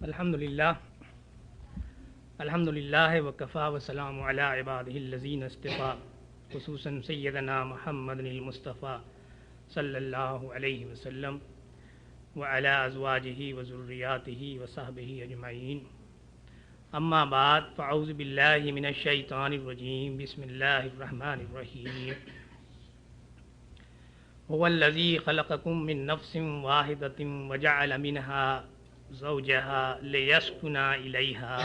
الحمد للہ وکفا وسلام علی عبادہ الذین اصطفیٰ خصوصاً سیدنا محمد المصطفیٰ صلی اللہ علیہ وسلم وعلی ازواجہ وذریاتہ وصحبہ اجمعین اما بعد فاعوذ باللہ من الشیطان الرجیم بسم اللہ الرحمن الرحیم هو الذی خلقکم من نفس واحدۃ وجعل منها زوجها ليسكنا إليها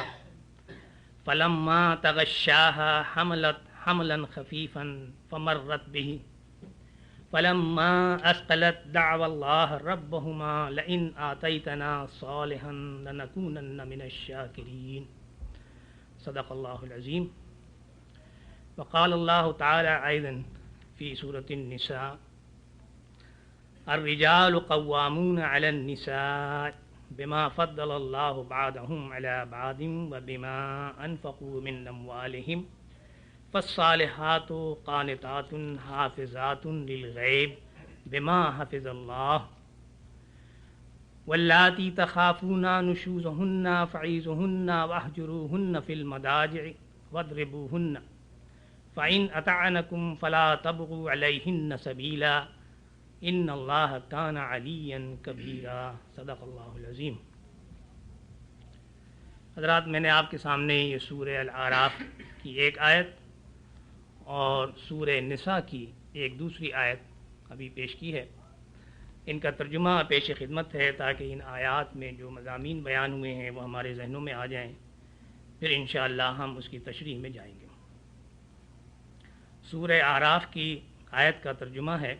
فلما تغشاها حملت حملا خفيفا فمرت به فلما أثقلت دعوا الله ربهما لئن آتيتنا صالحا لنكونن من الشاكرين صدق الله العظيم. وقال الله تعالى أيضا في سورة النساء الرجال قوامون على النساء بما فضل الله بعضهم على بعض وبما انفقوا من اموالهم فالصالحات قانتات حافظات للغيب بما حفظ الله واللاتي تخافون نشوزهن فعيذوهن واهجروهن في المضاجع واضربوهن فإن أطعنكم فلا تبغوا عليهن سبيلا ان اللہ کان علیا کبیرا صدق اللہ العظیم. حضرات، میں نے آپ کے سامنے یہ سورہ الاعراف کی ایک آیت اور سورہ نساء کی ایک دوسری آیت ابھی پیش کی ہے. ان کا ترجمہ پیش خدمت ہے تاکہ ان آیات میں جو مضامین بیان ہوئے ہیں وہ ہمارے ذہنوں میں آ جائیں، پھر انشاءاللہ ہم اس کی تشریح میں جائیں گے. سورہ اعراف کی آیت کا ترجمہ ہے: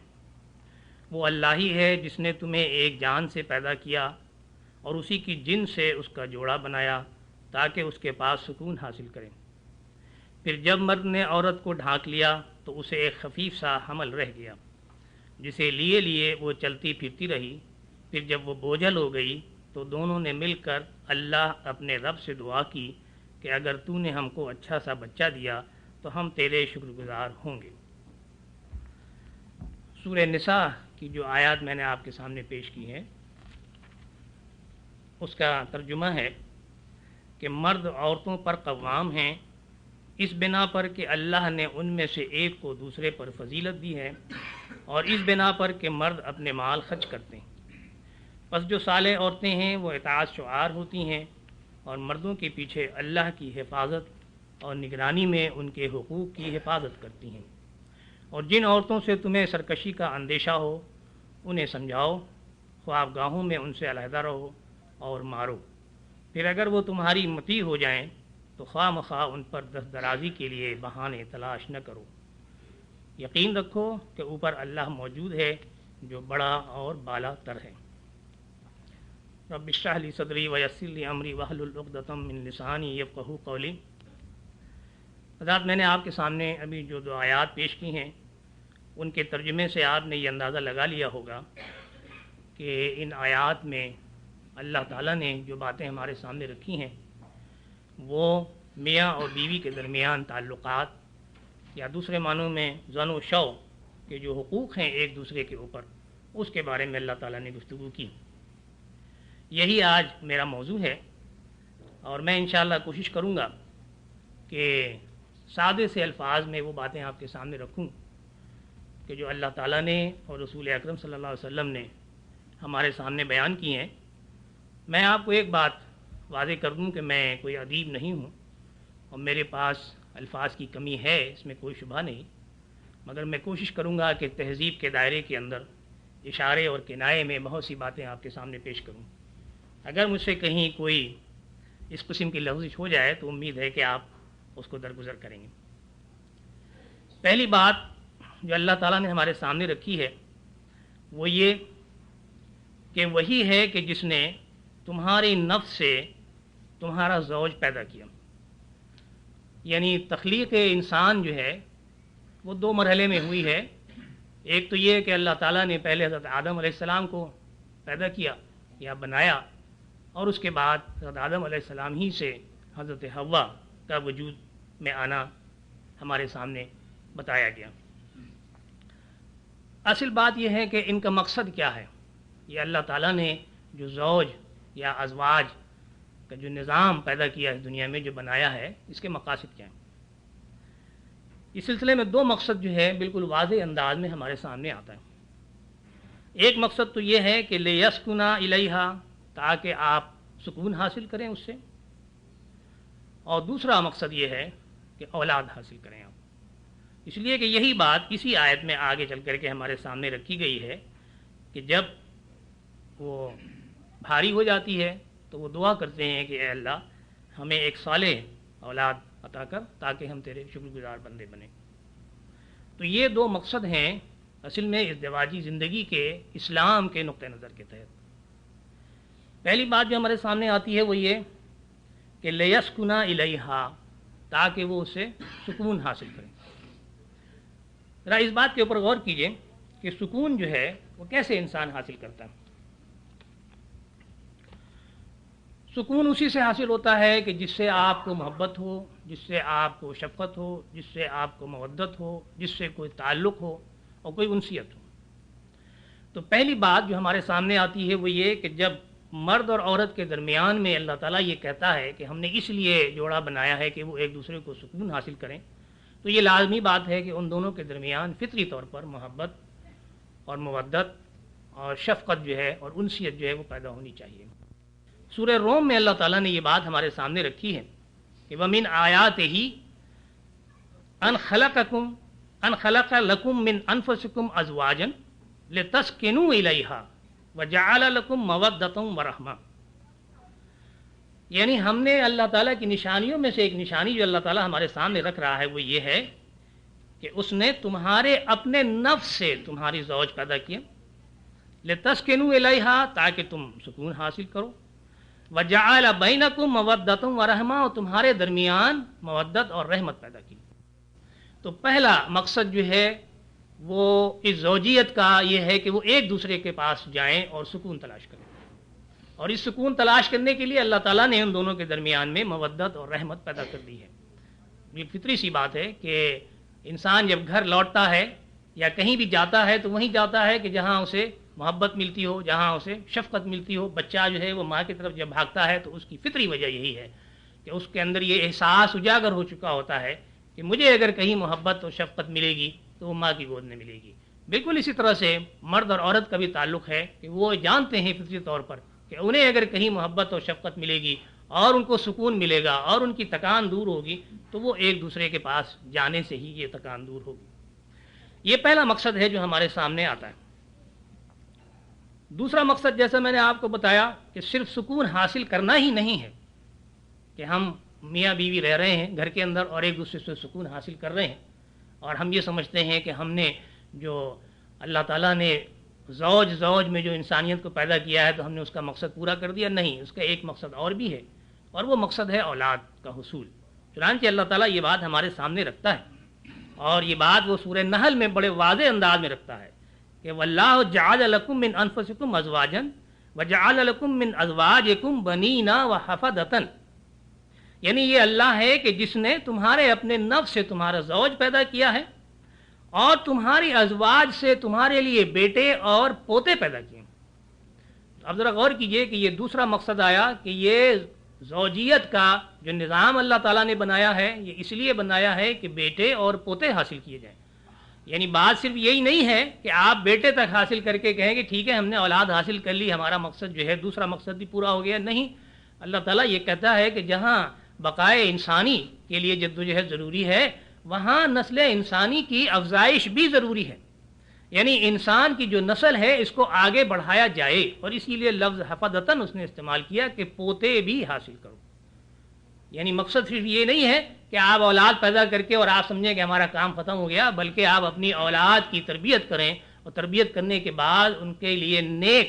وہ اللہ ہی ہے جس نے تمہیں ایک جان سے پیدا کیا اور اسی کی جن سے اس کا جوڑا بنایا تاکہ اس کے پاس سکون حاصل کریں. پھر جب مرد نے عورت کو ڈھانک لیا تو اسے ایک خفیف سا حمل رہ گیا جسے لیے لیے وہ چلتی پھرتی رہی. پھر جب وہ بوجھل ہو گئی تو دونوں نے مل کر اللہ اپنے رب سے دعا کی کہ اگر تو نے ہم کو اچھا سا بچہ دیا تو ہم تیرے شکر گزار ہوں گے. سورہ نساء کی جو آیات میں نے آپ کے سامنے پیش کی ہے اس کا ترجمہ ہے کہ مرد عورتوں پر قوام ہیں اس بنا پر کہ اللہ نے ان میں سے ایک کو دوسرے پر فضیلت دی ہے اور اس بنا پر کہ مرد اپنے مال خرچ کرتے ہیں. پس جو صالح عورتیں ہیں وہ اطاعت شعار ہوتی ہیں اور مردوں کے پیچھے اللہ کی حفاظت اور نگرانی میں ان کے حقوق کی حفاظت کرتی ہیں. اور جن عورتوں سے تمہیں سرکشی کا اندیشہ ہو انہیں سمجھاؤ، خوابگاہوں میں ان سے علیحدہ رہو اور مارو. پھر اگر وہ تمہاری مطیع ہو جائیں تو خواہ مخواہ ان پر دست درازی کے لیے بہانے تلاش نہ کرو. یقین رکھو کہ اوپر اللہ موجود ہے جو بڑا اور بالا تر ہے. رب اشرح لی صدری ویسر لی امری واحلل عقدۃ من لسانی یفقہوا قولی. حضرات، میں نے آپ کے سامنے ابھی جو دو آیات پیش کی ہیں ان کے ترجمے سے آپ نے یہ اندازہ لگا لیا ہوگا کہ ان آیات میں اللہ تعالیٰ نے جو باتیں ہمارے سامنے رکھی ہیں وہ میاں اور بیوی کے درمیان تعلقات یا دوسرے معنوں میں زن و شو کے جو حقوق ہیں ایک دوسرے کے اوپر، اس کے بارے میں اللہ تعالیٰ نے گفتگو کی. یہی آج میرا موضوع ہے اور میں انشاءاللہ کوشش کروں گا کہ سادے سے الفاظ میں وہ باتیں آپ کے سامنے رکھوں کہ جو اللہ تعالیٰ نے اور رسول اکرم صلی اللہ علیہ وسلم نے ہمارے سامنے بیان کی ہیں. میں آپ کو ایک بات واضح کر دوں کہ میں کوئی ادیب نہیں ہوں اور میرے پاس الفاظ کی کمی ہے، اس میں کوئی شبہ نہیں، مگر میں کوشش کروں گا کہ تہذیب کے دائرے کے اندر اشارے اور کنایے میں بہت سی باتیں آپ کے سامنے پیش کروں. اگر مجھ سے کہیں کوئی اس قسم کی لفظش ہو جائے تو امید ہے کہ آپ اس کو درگزر کریں گے. پہلی بات جو اللہ تعالیٰ نے ہمارے سامنے رکھی ہے وہ یہ کہ وہی ہے کہ جس نے تمہاری نفس سے تمہارا زوج پیدا کیا. یعنی تخلیق انسان جو ہے وہ دو مرحلے میں ہوئی ہے. ایک تو یہ کہ اللہ تعالیٰ نے پہلے حضرت آدم علیہ السلام کو پیدا کیا یا بنایا اور اس کے بعد حضرت آدم علیہ السلام ہی سے حضرت حوا کا وجود میں آنا ہمارے سامنے بتایا گیا. اصل بات یہ ہے کہ ان کا مقصد کیا ہے. یہ اللہ تعالیٰ نے جو زوج یا ازواج کا جو نظام پیدا کیا ہے دنیا میں، جو بنایا ہے، اس کے مقاصد کیا ہیں۔ اس سلسلے میں دو مقصد جو ہے بالکل واضح انداز میں ہمارے سامنے آتا ہے۔ ایک مقصد تو یہ ہے کہ لیسکنا الیہا، تاکہ آپ سکون حاصل کریں اس سے، اور دوسرا مقصد یہ ہے کہ اولاد حاصل کریں آپ۔ اس لیے کہ یہی بات اسی آیت میں آگے چل کر کے ہمارے سامنے رکھی گئی ہے کہ جب وہ بھاری ہو جاتی ہے تو وہ دعا کرتے ہیں کہ اے اللہ ہمیں ایک صالح اولاد عطا کر تاکہ ہم تیرے شکر گزار بندے بنیں۔ تو یہ دو مقصد ہیں اصل میں ازدواجی زندگی کے اسلام کے نقطہ نظر کے تحت۔ پہلی بات جو ہمارے سامنے آتی ہے وہ یہ کہ لیسکنا الیہا، تاکہ وہ اسے سکون حاصل کریں۔ ذرا اس بات کے اوپر غور کیجئے کہ سکون جو ہے وہ کیسے انسان حاصل کرتا ہے۔ سکون اسی سے حاصل ہوتا ہے کہ جس سے آپ کو محبت ہو، جس سے آپ کو شفقت ہو، جس سے آپ کو مودت ہو، جس سے کوئی تعلق ہو اور کوئی انسیت ہو۔ تو پہلی بات جو ہمارے سامنے آتی ہے وہ یہ کہ جب مرد اور عورت کے درمیان میں اللہ تعالیٰ یہ کہتا ہے کہ ہم نے اس لیے جوڑا بنایا ہے کہ وہ ایک دوسرے کو سکون حاصل کریں، تو یہ لازمی بات ہے کہ ان دونوں کے درمیان فطری طور پر محبت اور مودت اور شفقت جو ہے اور انسیت جو ہے وہ پیدا ہونی چاہیے۔ سورہ روم میں اللہ تعالیٰ نے یہ بات ہمارے سامنے رکھی ہے کہ وَمِنْ آیَاتِهِ أَنْ خَلَقَ لَكُم مِّنْ أَنفُسِكُمْ أَزْوَاجًا لِتَسْكِنُوا إِلَيْهَا وَجَعَلَ لَكُم مَّوَدَّةً وَرَحْمَةً، یعنی ہم نے اللہ تعالیٰ کی نشانیوں میں سے ایک نشانی جو اللہ تعالیٰ ہمارے سامنے رکھ رہا ہے وہ یہ ہے کہ اس نے تمہارے اپنے نفس سے تمہاری زوج پیدا کیا، لِتَسْكِنُوا إِلَيْهَا، تاکہ تم سکون حاصل کرو، وَجَعَلَ بَيْنَكُم مَّوَدَّةً وَرَحْمَةً، اور تمہارے درمیان مودت اور رحمت پیدا کی۔ تو پہلا مقصد جو ہے وہ اس زوجیت کا یہ ہے کہ وہ ایک دوسرے کے پاس جائیں اور سکون تلاش کریں، اور اس سکون تلاش کرنے کے لیے اللہ تعالیٰ نے ان دونوں کے درمیان میں مودت اور رحمت پیدا کر دی ہے۔ یہ فطری سی بات ہے کہ انسان جب گھر لوٹتا ہے یا کہیں بھی جاتا ہے تو وہیں جاتا ہے کہ جہاں اسے محبت ملتی ہو، جہاں اسے شفقت ملتی ہو۔ بچہ جو ہے وہ ماں کی طرف جب بھاگتا ہے تو اس کی فطری وجہ یہی ہے کہ اس کے اندر یہ احساس اجاگر ہو چکا ہوتا ہے کہ مجھے اگر کہیں محبت اور شفقت ملے گی تو وہ ماں کی گود میں ملے گی۔ بالکل اسی طرح سے مرد اور عورت کا بھی تعلق ہے کہ وہ جانتے ہیں فطری طور پر کہ انہیں اگر کہیں محبت اور شفقت ملے گی اور ان کو سکون ملے گا اور ان کی تکان دور ہوگی تو وہ ایک دوسرے کے پاس جانے سے ہی یہ تکان دور ہوگی۔ یہ پہلا مقصد ہے جو ہمارے سامنے آتا ہے۔ دوسرا مقصد جیسا میں نے آپ کو بتایا کہ صرف سکون حاصل کرنا ہی نہیں ہے کہ ہم میاں بیوی رہ رہے ہیں گھر کے اندر اور ایک دوسرے سے سکون حاصل کر رہے ہیں اور ہم یہ سمجھتے ہیں کہ ہم نے جو اللہ تعالیٰ نے زوج میں جو انسانیت کو پیدا کیا ہے تو ہم نے اس کا مقصد پورا کر دیا۔ نہیں، اس کا ایک مقصد اور بھی ہے اور وہ مقصد ہے اولاد کا حصول۔ چنانچہ اللہ تعالیٰ یہ بات ہمارے سامنے رکھتا ہے اور یہ بات وہ سورہ نحل میں بڑے واضح انداز میں رکھتا ہے کہ وَاللَّهُ جَعَلَ لَكُم مِّنْ أَنفُسِكُمْ أَزْوَاجًا وَجَعَلَ لَكُم مِّنْ أَزْوَاجِكُمْ بَنِينَ وَحَفَدَةً، یعنی یہ اللہ ہے کہ جس نے تمہارے اپنے نفس سے تمہارا زوج پیدا کیا ہے اور تمہاری ازواج سے تمہارے لیے بیٹے اور پوتے پیدا کیے۔ اب ذرا غور کیجئے کہ یہ دوسرا مقصد آیا کہ یہ زوجیت کا جو نظام اللہ تعالیٰ نے بنایا ہے یہ اس لیے بنایا ہے کہ بیٹے اور پوتے حاصل کیے جائیں۔ یعنی بات صرف یہی نہیں ہے کہ آپ بیٹے تک حاصل کر کے کہیں کہ ٹھیک ہے ہم نے اولاد حاصل کر لی، ہمارا مقصد جو ہے دوسرا مقصد بھی پورا ہو گیا۔ نہیں، اللہ تعالیٰ یہ کہتا ہے کہ جہاں بقائے انسانی کے لیے جدوجہد ضروری ہے وہاں نسل انسانی کی افزائش بھی ضروری ہے، یعنی انسان کی جو نسل ہے اس کو آگے بڑھایا جائے، اور اسی لیے لفظ حفدتاً اس نے استعمال کیا کہ پوتے بھی حاصل کرو۔ یعنی مقصد صرف یہ نہیں ہے کہ آپ اولاد پیدا کر کے اور آپ سمجھیں کہ ہمارا کام ختم ہو گیا، بلکہ آپ اپنی اولاد کی تربیت کریں اور تربیت کرنے کے بعد ان کے لیے نیک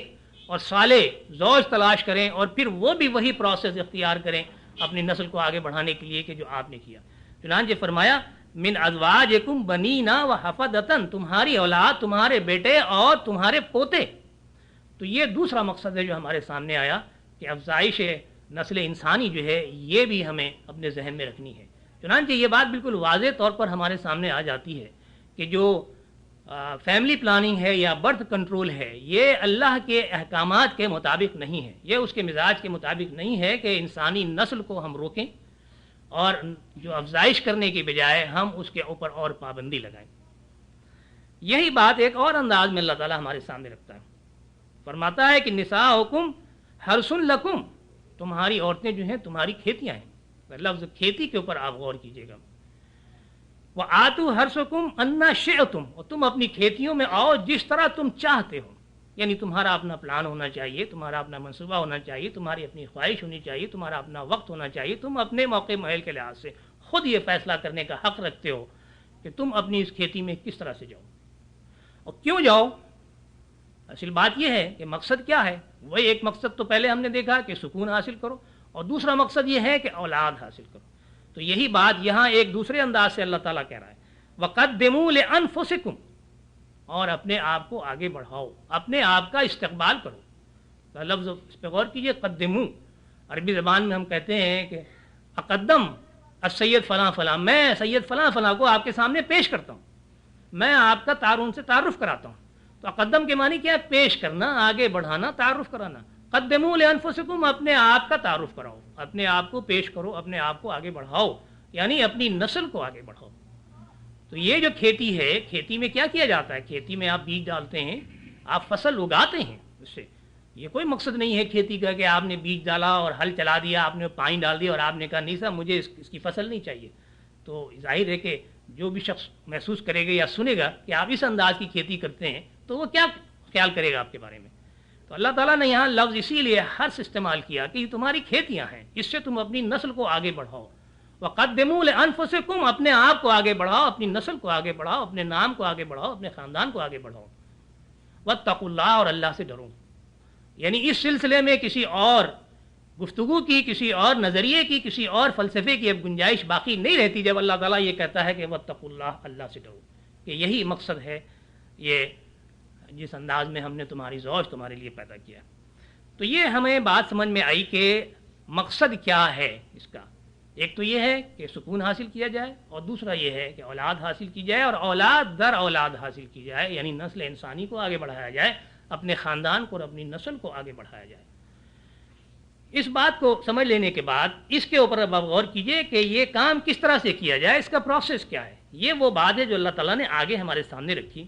اور صالح زوج تلاش کریں اور پھر وہ بھی وہی پروسیس اختیار کریں اپنی نسل کو آگے بڑھانے کے لیے کہ جو آپ نے کیا۔ چنانچہ فرمایا من ازواجکم بنینا وحفدتن، تمہاری اولاد، تمہارے بیٹے اور تمہارے پوتے۔ تو یہ دوسرا مقصد ہے جو ہمارے سامنے آیا کہ افزائش نسل انسانی جو ہے یہ بھی ہمیں اپنے ذہن میں رکھنی ہے۔ چنانچہ یہ بات بالکل واضح طور پر ہمارے سامنے آ جاتی ہے کہ جو فیملی پلاننگ ہے یا برتھ کنٹرول ہے، یہ اللہ کے احکامات کے مطابق نہیں ہے، یہ اس کے مزاج کے مطابق نہیں ہے کہ انسانی نسل کو ہم روکیں اور جو افزائش کرنے کی بجائے ہم اس کے اوپر اور پابندی لگائیں۔ یہی بات ایک اور انداز میں اللہ تعالیٰ ہمارے سامنے رکھتا ہے، فرماتا ہے کہ نساؤکم حرث لکم، تمہاری عورتیں جو ہیں تمہاری کھیتیاں ہیں۔ لفظ کھیتی کے اوپر آپ غور کیجیے گا۔ وَآتُوا حَرْثَكُمْ أَنَّا شِئْتُمْ، اور تم اپنی کھیتیوں میں آؤ جس طرح تم چاہتے ہو، یعنی تمہارا اپنا پلان ہونا چاہیے، تمہارا اپنا منصوبہ ہونا چاہیے، تمہاری اپنی خواہش ہونی چاہیے، تمہارا اپنا وقت ہونا چاہیے، تم اپنے موقع محل کے لحاظ سے خود یہ فیصلہ کرنے کا حق رکھتے ہو کہ تم اپنی اس کھیتی میں کس طرح سے جاؤ اور کیوں جاؤ۔ اصل بات یہ ہے کہ مقصد کیا ہے، وہی ایک مقصد تو پہلے ہم نے دیکھا کہ سکون حاصل کرو، اور دوسرا مقصد یہ ہے کہ اولاد حاصل کرو۔ تو یہی بات یہاں ایک دوسرے انداز سے اللہ تعالیٰ کہہ رہا ہے، وَقَدِّمُوا لِأَنفُسِكُمْ، اور اپنے آپ کو آگے بڑھاؤ، اپنے آپ کا استقبال کرو۔ لفظ اس پہ غور کیجئے، قدمو، عربی زبان میں ہم کہتے ہیں کہ اقدم السید فلاں فلاں، میں سید فلاں فلاں کو آپ کے سامنے پیش کرتا ہوں، میں آپ کا ان سے تعارف کراتا ہوں۔ تو اقدم کے معنی کیا ہے؟ پیش کرنا، آگے بڑھانا، تعارف کرانا۔ قدموا لانفسکم، اپنے آپ کا تعارف کراؤ، اپنے آپ کو پیش کرو، اپنے آپ کو آگے بڑھاؤ، یعنی اپنی نسل کو آگے بڑھاؤ۔ تو یہ جو کھیتی ہے، کھیتی میں کیا کیا جاتا ہے؟ کھیتی میں آپ بیج ڈالتے ہیں، آپ فصل اگاتے ہیں، اس سے یہ کوئی مقصد نہیں ہے کھیتی کا کہ آپ نے بیج ڈالا اور ہل چلا دیا، آپ نے پانی ڈال دیا اور آپ نے کہا نہیں صاحب مجھے اس کی فصل نہیں چاہیے۔ تو ظاہر ہے کہ جو بھی شخص محسوس کرے گا یا سنے گا کہ آپ اس انداز کی کھیتی کرتے ہیں تو وہ کیا خیال کرے گا آپ کے بارے میں؟ تو اللہ تعالیٰ نے یہاں لفظ اسی لیے حرث استعمال کیا کہ یہ تمہاری کھیتیاں ہیں، اس سے تم اپنی نسل کو آگے بڑھاؤ۔ وَقَدِّمُوا لِأَنفُسِكُمْ، اپنے آپ کو آگے بڑھاؤ، اپنی نسل کو آگے بڑھاؤ، اپنے نام کو آگے بڑھاؤ، اپنے خاندان کو آگے بڑھاؤ۔ وَاتَّقُوا اللَّهَ، اور اللہ سے ڈرو۔ یعنی اس سلسلے میں کسی اور گفتگو کی، کسی اور نظریے کی، کسی اور فلسفے کی اب گنجائش باقی نہیں رہتی جب اللہ تعالیٰ یہ کہتا ہے کہ وَاتَّقُوا اللَّهَ، اللہ سے ڈرو، کہ یہی مقصد ہے یہ جس انداز میں ہم نے تمہاری زوج تمہارے لیے پیدا کیا۔ تو یہ ہمیں بات سمجھ میں آئی کہ مقصد کیا ہے اس کا۔ ایک تو یہ ہے کہ سکون حاصل کیا جائے، اور دوسرا یہ ہے کہ اولاد حاصل کی جائے، اور اولاد در اولاد حاصل کی جائے، یعنی نسل انسانی کو آگے بڑھایا جائے، اپنے خاندان کو اور اپنی نسل کو آگے بڑھایا جائے۔ اس بات کو سمجھ لینے کے بعد اس کے اوپر اب آپ غور کیجئے کہ یہ کام کس طرح سے کیا جائے، اس کا پروسیس کیا ہے۔ یہ وہ بات ہے جو اللہ تعالیٰ نے آگے ہمارے سامنے رکھی۔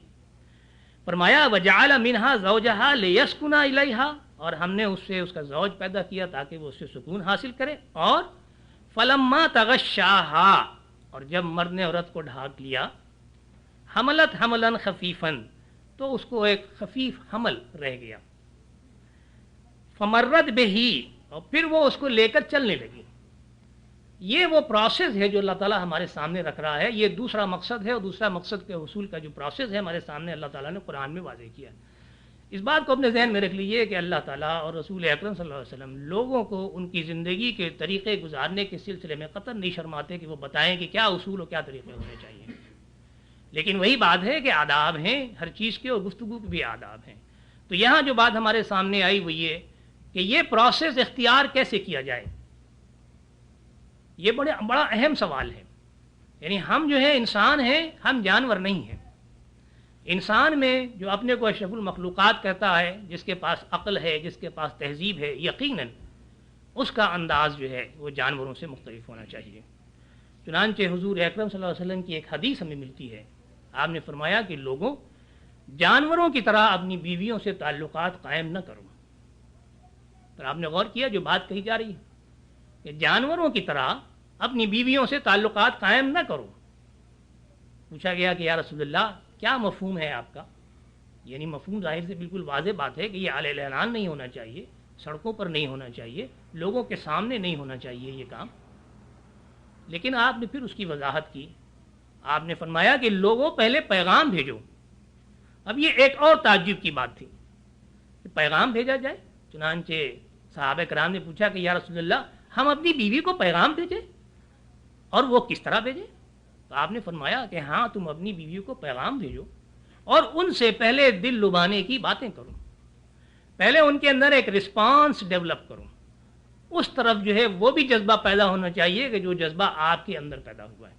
فرمایا وَجَعَلَ مِنْهَا زَوْجَهَا لِيَسْكُنَ إِلَيْهَا، اور ہم نے اس سے اس کا زوج پیدا کیا تاکہ وہ اس سے سکون حاصل کرے۔ اور فَلَمَّا تَغَشَّاهَا، اور جب مرد نے عورت کو ڈھانپ لیا، حملت حملا خفیفاً، تو اس کو ایک خفیف حمل رہ گیا۔ فمرت بہی، اور پھر وہ اس کو لے کر چلنے لگی۔ یہ وہ پروسیس ہے جو اللہ تعالیٰ ہمارے سامنے رکھ رہا ہے، یہ دوسرا مقصد ہے، اور دوسرا مقصد کے حصول کا جو پروسیس ہے ہمارے سامنے اللہ تعالیٰ نے قرآن میں واضح کیا ہے۔ اس بات کو اپنے ذہن میں رکھ لیجئے کہ اللہ تعالیٰ اور رسول اکرم صلی اللہ علیہ وسلم لوگوں کو ان کی زندگی کے طریقے گزارنے کے سلسلے میں قطعاً نہیں شرماتے کہ وہ بتائیں کہ کیا اصول و کیا طریقے ہونے چاہیے، لیکن وہی بات ہے کہ آداب ہیں ہر چیز کے، اور گفتگو کے بھی آداب ہیں۔ تو یہاں جو بات ہمارے سامنے آئی وہ یہ کہ یہ پروسیس اختیار کیسے کیا جائے، یہ بڑا اہم سوال ہے۔ یعنی ہم جو ہے انسان ہیں، ہم جانور نہیں ہیں۔ انسان میں جو اپنے کو اشرف المخلوقات کہتا ہے، جس کے پاس عقل ہے، جس کے پاس تہذیب ہے، یقیناً اس کا انداز جو ہے وہ جانوروں سے مختلف ہونا چاہیے۔ چنانچہ حضور اکرم صلی اللہ علیہ وسلم کی ایک حدیث ہمیں ملتی ہے، آپ نے فرمایا کہ لوگوں، جانوروں کی طرح اپنی بیویوں سے تعلقات قائم نہ کرو۔ پر آپ نے غور کیا جو بات کہی جا رہی ہے کہ جانوروں کی طرح اپنی بیویوں سے تعلقات قائم نہ کرو۔ پوچھا گیا کہ یا رسول اللہ کیا مفہوم ہے آپ کا؟ یعنی مفہوم ظاہر سے بالکل واضح بات ہے کہ یہ علیہ الاعلان نہیں ہونا چاہیے، سڑکوں پر نہیں ہونا چاہیے، لوگوں کے سامنے نہیں ہونا چاہیے یہ کام۔ لیکن آپ نے پھر اس کی وضاحت کی، آپ نے فرمایا کہ لوگوں پہلے پیغام بھیجو۔ اب یہ ایک اور تعجب کی بات تھی کہ پیغام بھیجا جائے۔ چنانچہ صحابہ کرام نے پوچھا کہ یا رسول اللہ ہم اپنی بیوی کو پیغام بھیجیں، اور وہ کس طرح بھیجیں؟ تو آپ نے فرمایا کہ ہاں تم اپنی بیوی کو پیغام بھیجو، اور ان سے پہلے دل لبانے کی باتیں کرو، پہلے ان کے اندر ایک رسپانس ڈیولپ کرو، اس طرف جو ہے وہ بھی جذبہ پیدا ہونا چاہیے کہ جو جذبہ آپ کے اندر پیدا ہوا ہے،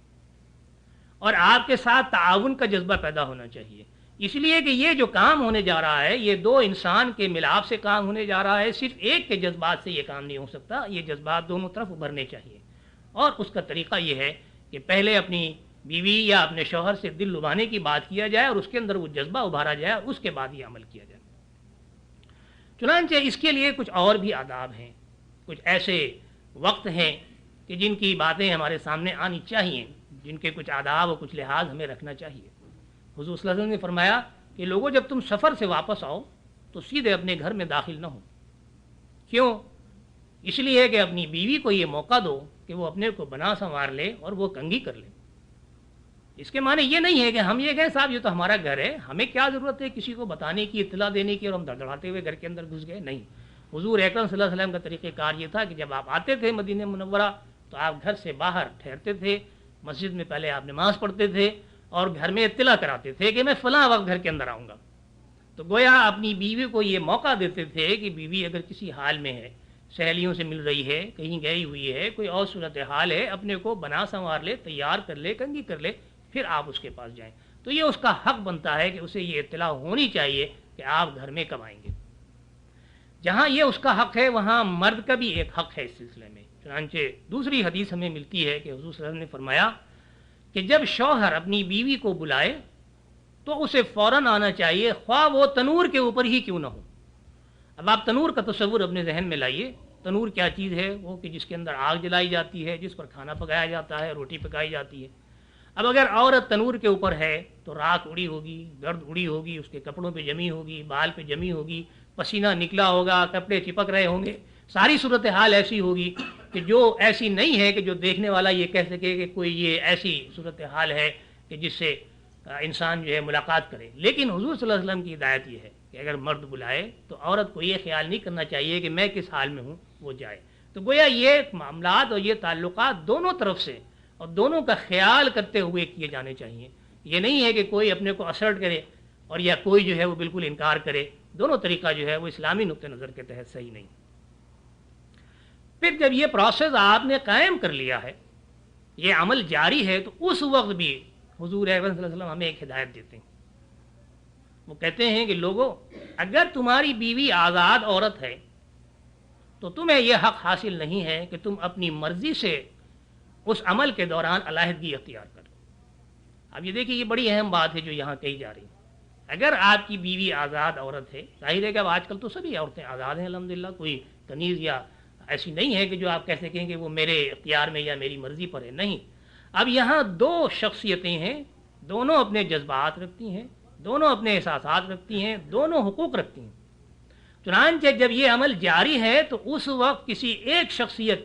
اور آپ کے ساتھ تعاون کا جذبہ پیدا ہونا چاہیے۔ اس لیے کہ یہ جو کام ہونے جا رہا ہے یہ دو انسان کے ملاپ سے کام ہونے جا رہا ہے، صرف ایک کے جذبات سے یہ کام نہیں ہو سکتا، یہ جذبات دونوں طرف ابھرنے چاہیے، اور اس کا طریقہ یہ ہے کہ پہلے اپنی بیوی یا اپنے شوہر سے دل لبانے کی بات کیا جائے اور اس کے اندر وہ جذبہ ابھارا جائے اور اس کے بعد یہ عمل کیا جائے۔ چنانچہ اس کے لیے کچھ اور بھی آداب ہیں، کچھ ایسے وقت ہیں کہ جن کی باتیں ہمارے سامنے آنی چاہیے، جن کے کچھ آداب اور کچھ لحاظ ہمیں رکھنا چاہیے۔ حضور صلی اللہ علیہ وسلم نے فرمایا کہ لوگوں جب تم سفر سے واپس آؤ تو سیدھے اپنے گھر میں داخل نہ ہو۔ کیوں؟ اس لیے کہ اپنی بیوی کو یہ موقع دو کہ وہ اپنے کو بنا سنوار لے اور وہ کنگھی کر لے۔ اس کے معنی یہ نہیں ہے کہ ہم یہ کہیں صاحب یہ تو ہمارا گھر ہے، ہمیں کیا ضرورت ہے کسی کو بتانے کی، اطلاع دینے کی، اور ہم دڑدڑاتے ہوئے گھر کے اندر گھس گئے۔ نہیں، حضور اکرم صلی اللہ علیہ وسلم کا طریقہ کار یہ تھا کہ جب آپ آتے تھے مدینہ منورہ تو آپ گھر سے باہر ٹھہرتے تھے، مسجد میں پہلے آپ نماز پڑھتے تھے اور گھر میں اطلاع کراتے تھے کہ میں فلاں وقت گھر کے اندر آؤں گا۔ تو گویا اپنی بیوی کو یہ موقع دیتے تھے کہ بیوی اگر کسی حال میں ہے، سہیلیوں سے مل رہی ہے، کہیں گئی ہوئی ہے، کوئی اور صورت حال ہے، اپنے کو بنا سنوار لے، تیار کر لے، کنگھی کر لے، پھر آپ اس کے پاس جائیں۔ تو یہ اس کا حق بنتا ہے کہ اسے یہ اطلاع ہونی چاہیے کہ آپ گھر میں کب آئیں گے۔ جہاں یہ اس کا حق ہے وہاں مرد کا بھی ایک حق ہے اس سلسلے میں۔ چنانچہ دوسری حدیث ہمیں ملتی ہے کہ حضور صلی اللہ علیہ وسلم نے فرمایا کہ جب شوہر اپنی بیوی کو بلائے تو اسے فوراً آنا چاہیے، خواہ وہ تنور کے اوپر ہی کیوں نہ ہو۔ اب آپ تنور کا تصور اپنے ذہن میں لائیے۔ تنور کیا چیز ہے؟ وہ کہ جس کے اندر آگ جلائی جاتی ہے، جس پر کھانا پکایا جاتا ہے، روٹی پکائی جاتی ہے۔ اب اگر عورت تنور کے اوپر ہے تو راکھ اڑی ہوگی، گرد اڑی ہوگی، اس کے کپڑوں پہ جمی ہوگی، بال پہ جمی ہوگی، پسینہ نکلا ہوگا، کپڑے چپک رہے ہوں گے، ساری صورتحال ایسی ہوگی کہ جو ایسی نہیں ہے کہ جو دیکھنے والا یہ کہہ سکے کہ کوئی یہ ایسی صورتحال ہے کہ جس سے انسان جو ہے ملاقات کرے۔ لیکن حضور صلی اللہ علیہ وسلم کی ہدایت یہ ہے کہ اگر مرد بلائے تو عورت کو یہ خیال نہیں کرنا چاہیے کہ میں کس حال میں ہوں، وہ جائے۔ تو گویا یہ معاملات اور یہ تعلقات دونوں طرف سے اور دونوں کا خیال کرتے ہوئے کیے جانے چاہیے۔ یہ نہیں ہے کہ کوئی اپنے کو اسرٹ کرے اور یا کوئی جو ہے وہ بالکل انکار کرے۔ دونوں طریقہ جو ہے وہ اسلامی نقطہ نظر کے تحت صحیح نہیں۔ پھر جب یہ پروسیس آپ نے قائم کر لیا ہے، یہ عمل جاری ہے، تو اس وقت بھی حضور اکرم صلی اللہ علیہ وسلم ہمیں ایک ہدایت دیتے ہیں۔ وہ کہتے ہیں کہ لوگوں اگر تمہاری بیوی آزاد عورت ہے تو تمہیں یہ حق حاصل نہیں ہے کہ تم اپنی مرضی سے اس عمل کے دوران علیحدگی اختیار کرو۔ اب یہ دیکھیے، یہ بڑی اہم بات ہے جو یہاں کہی جا رہی ہے۔ اگر آپ کی بیوی آزاد عورت ہے، ظاہر ہے کہ اب آج کل تو سبھی عورتیں آزاد ہیں الحمدللہ، کوئی کنیز یا ایسی نہیں ہے کہ جو آپ کہہ سکیں کہ وہ میرے اختیار میں یا میری مرضی پر ہے، نہیں۔ اب یہاں دو شخصیتیں ہیں، دونوں اپنے جذبات رکھتی ہیں، دونوں اپنے احساسات رکھتی ہیں، دونوں حقوق رکھتی ہیں۔ چنانچہ جب یہ عمل جاری ہے تو اس وقت کسی ایک شخصیت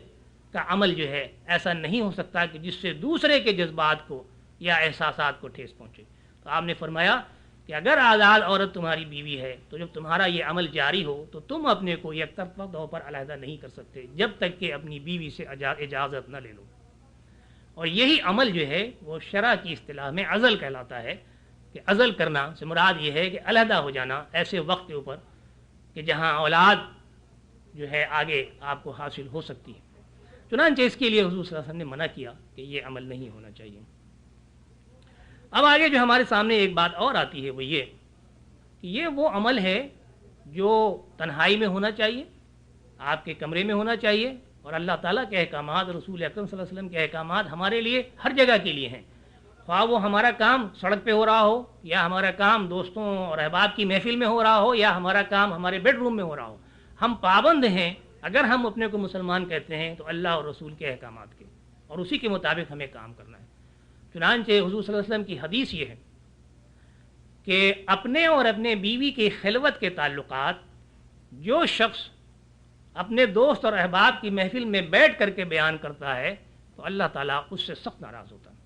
کا عمل جو ہے ایسا نہیں ہو سکتا کہ جس سے دوسرے کے جذبات کو یا احساسات کو ٹھیس پہنچے۔ تو آپ نے فرمایا کہ اگر آزاد عورت تمہاری بیوی ہے تو جب تمہارا یہ عمل جاری ہو تو تم اپنے کو یک طرفہ طور پر علیحدہ نہیں کر سکتے جب تک کہ اپنی بیوی سے اجازت نہ لے لو۔ اور یہی عمل جو ہے وہ شرع کی اصطلاح میں عزل کہلاتا ہے، کہ عزل کرنا سے مراد یہ ہے کہ علیحدہ ہو جانا ایسے وقت کے اوپر کہ جہاں اولاد جو ہے آگے آپ کو حاصل ہو سکتی ہے۔ چنانچہ اس کے لیے حضور صلی اللہ علیہ وسلم نے منع کیا کہ یہ عمل نہیں ہونا چاہیے۔ اب آگے جو ہمارے سامنے ایک بات اور آتی ہے وہ یہ کہ یہ وہ عمل ہے جو تنہائی میں ہونا چاہیے، آپ کے کمرے میں ہونا چاہیے، اور اللہ تعالیٰ کے احکامات، رسول اکرم صلی اللہ علیہ وسلم کے احکامات ہمارے لیے ہر جگہ کے لیے ہیں، خواہ وہ ہمارا کام سڑک پہ ہو رہا ہو، یا ہمارا کام دوستوں اور احباب کی محفل میں ہو رہا ہو، یا ہمارا کام ہمارے بیڈ روم میں ہو رہا ہو۔ ہم پابند ہیں اگر ہم اپنے کو مسلمان کہتے ہیں تو اللہ اور رسول کے احکامات کے، اور اسی کے مطابق ہمیں کام کرنا ہے۔ چنانچہ حضور صلی اللہ علیہ وسلم کی حدیث یہ ہے کہ اپنے اور اپنے بیوی کے خلوت کے تعلقات جو شخص اپنے دوست اور احباب کی محفل میں بیٹھ کر کے بیان کرتا ہے تو اللہ تعالیٰ اس سے سخت ناراض ہوتا ہے۔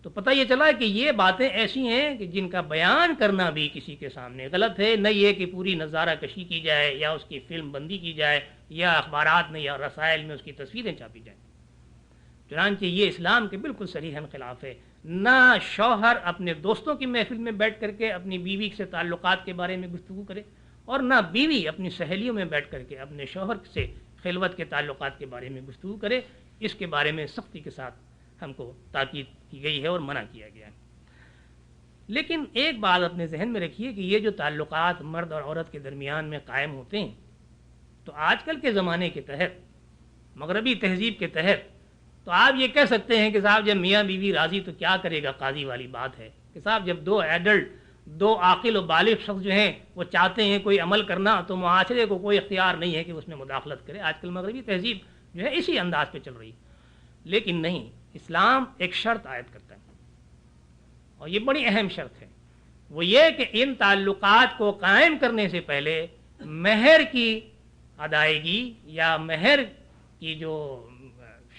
تو پتہ یہ چلا کہ یہ باتیں ایسی ہیں کہ جن کا بیان کرنا بھی کسی کے سامنے غلط ہے، نہ یہ کہ پوری نظارہ کشی کی جائے یا اس کی فلم بندی کی جائے یا اخبارات میں یا رسائل میں اس کی تصویریں چھاپی جائیں۔ چنانچہ یہ اسلام کے بالکل صریحاً خلاف ہے۔ نہ شوہر اپنے دوستوں کی محفل میں بیٹھ کر کے اپنی بیوی سے تعلقات کے بارے میں گفتگو کرے، اور نہ بیوی اپنی سہیلیوں میں بیٹھ کر کے اپنے شوہر سے خلوت کے تعلقات کے بارے میں گفتگو کرے۔ اس کے بارے میں سختی کے ساتھ ہم کو تاکید کی گئی ہے اور منع کیا گیا ہے۔ لیکن ایک بات اپنے ذہن میں رکھیے کہ یہ جو تعلقات مرد اور عورت کے درمیان میں قائم ہوتے ہیں تو آج کل کے زمانے کے تحت، مغربی تہذیب کے تحت، تو آپ یہ کہہ سکتے ہیں کہ صاحب جب میاں بیوی راضی تو کیا کرے گا، قاضی والی بات ہے کہ صاحب جب دو ایڈلٹ، دو عاقل و بالغ شخص جو ہیں وہ چاہتے ہیں کوئی عمل کرنا تو معاشرے کو کوئی اختیار نہیں ہے کہ اس میں مداخلت کرے۔ آج کل مغربی تہذیب جو ہے اسی انداز پہ چل رہی ہے، لیکن نہیں، اسلام ایک شرط عائد کرتا ہے اور یہ بڑی اہم شرط ہے، وہ یہ کہ ان تعلقات کو قائم کرنے سے پہلے مہر کی ادائیگی یا مہر کی جو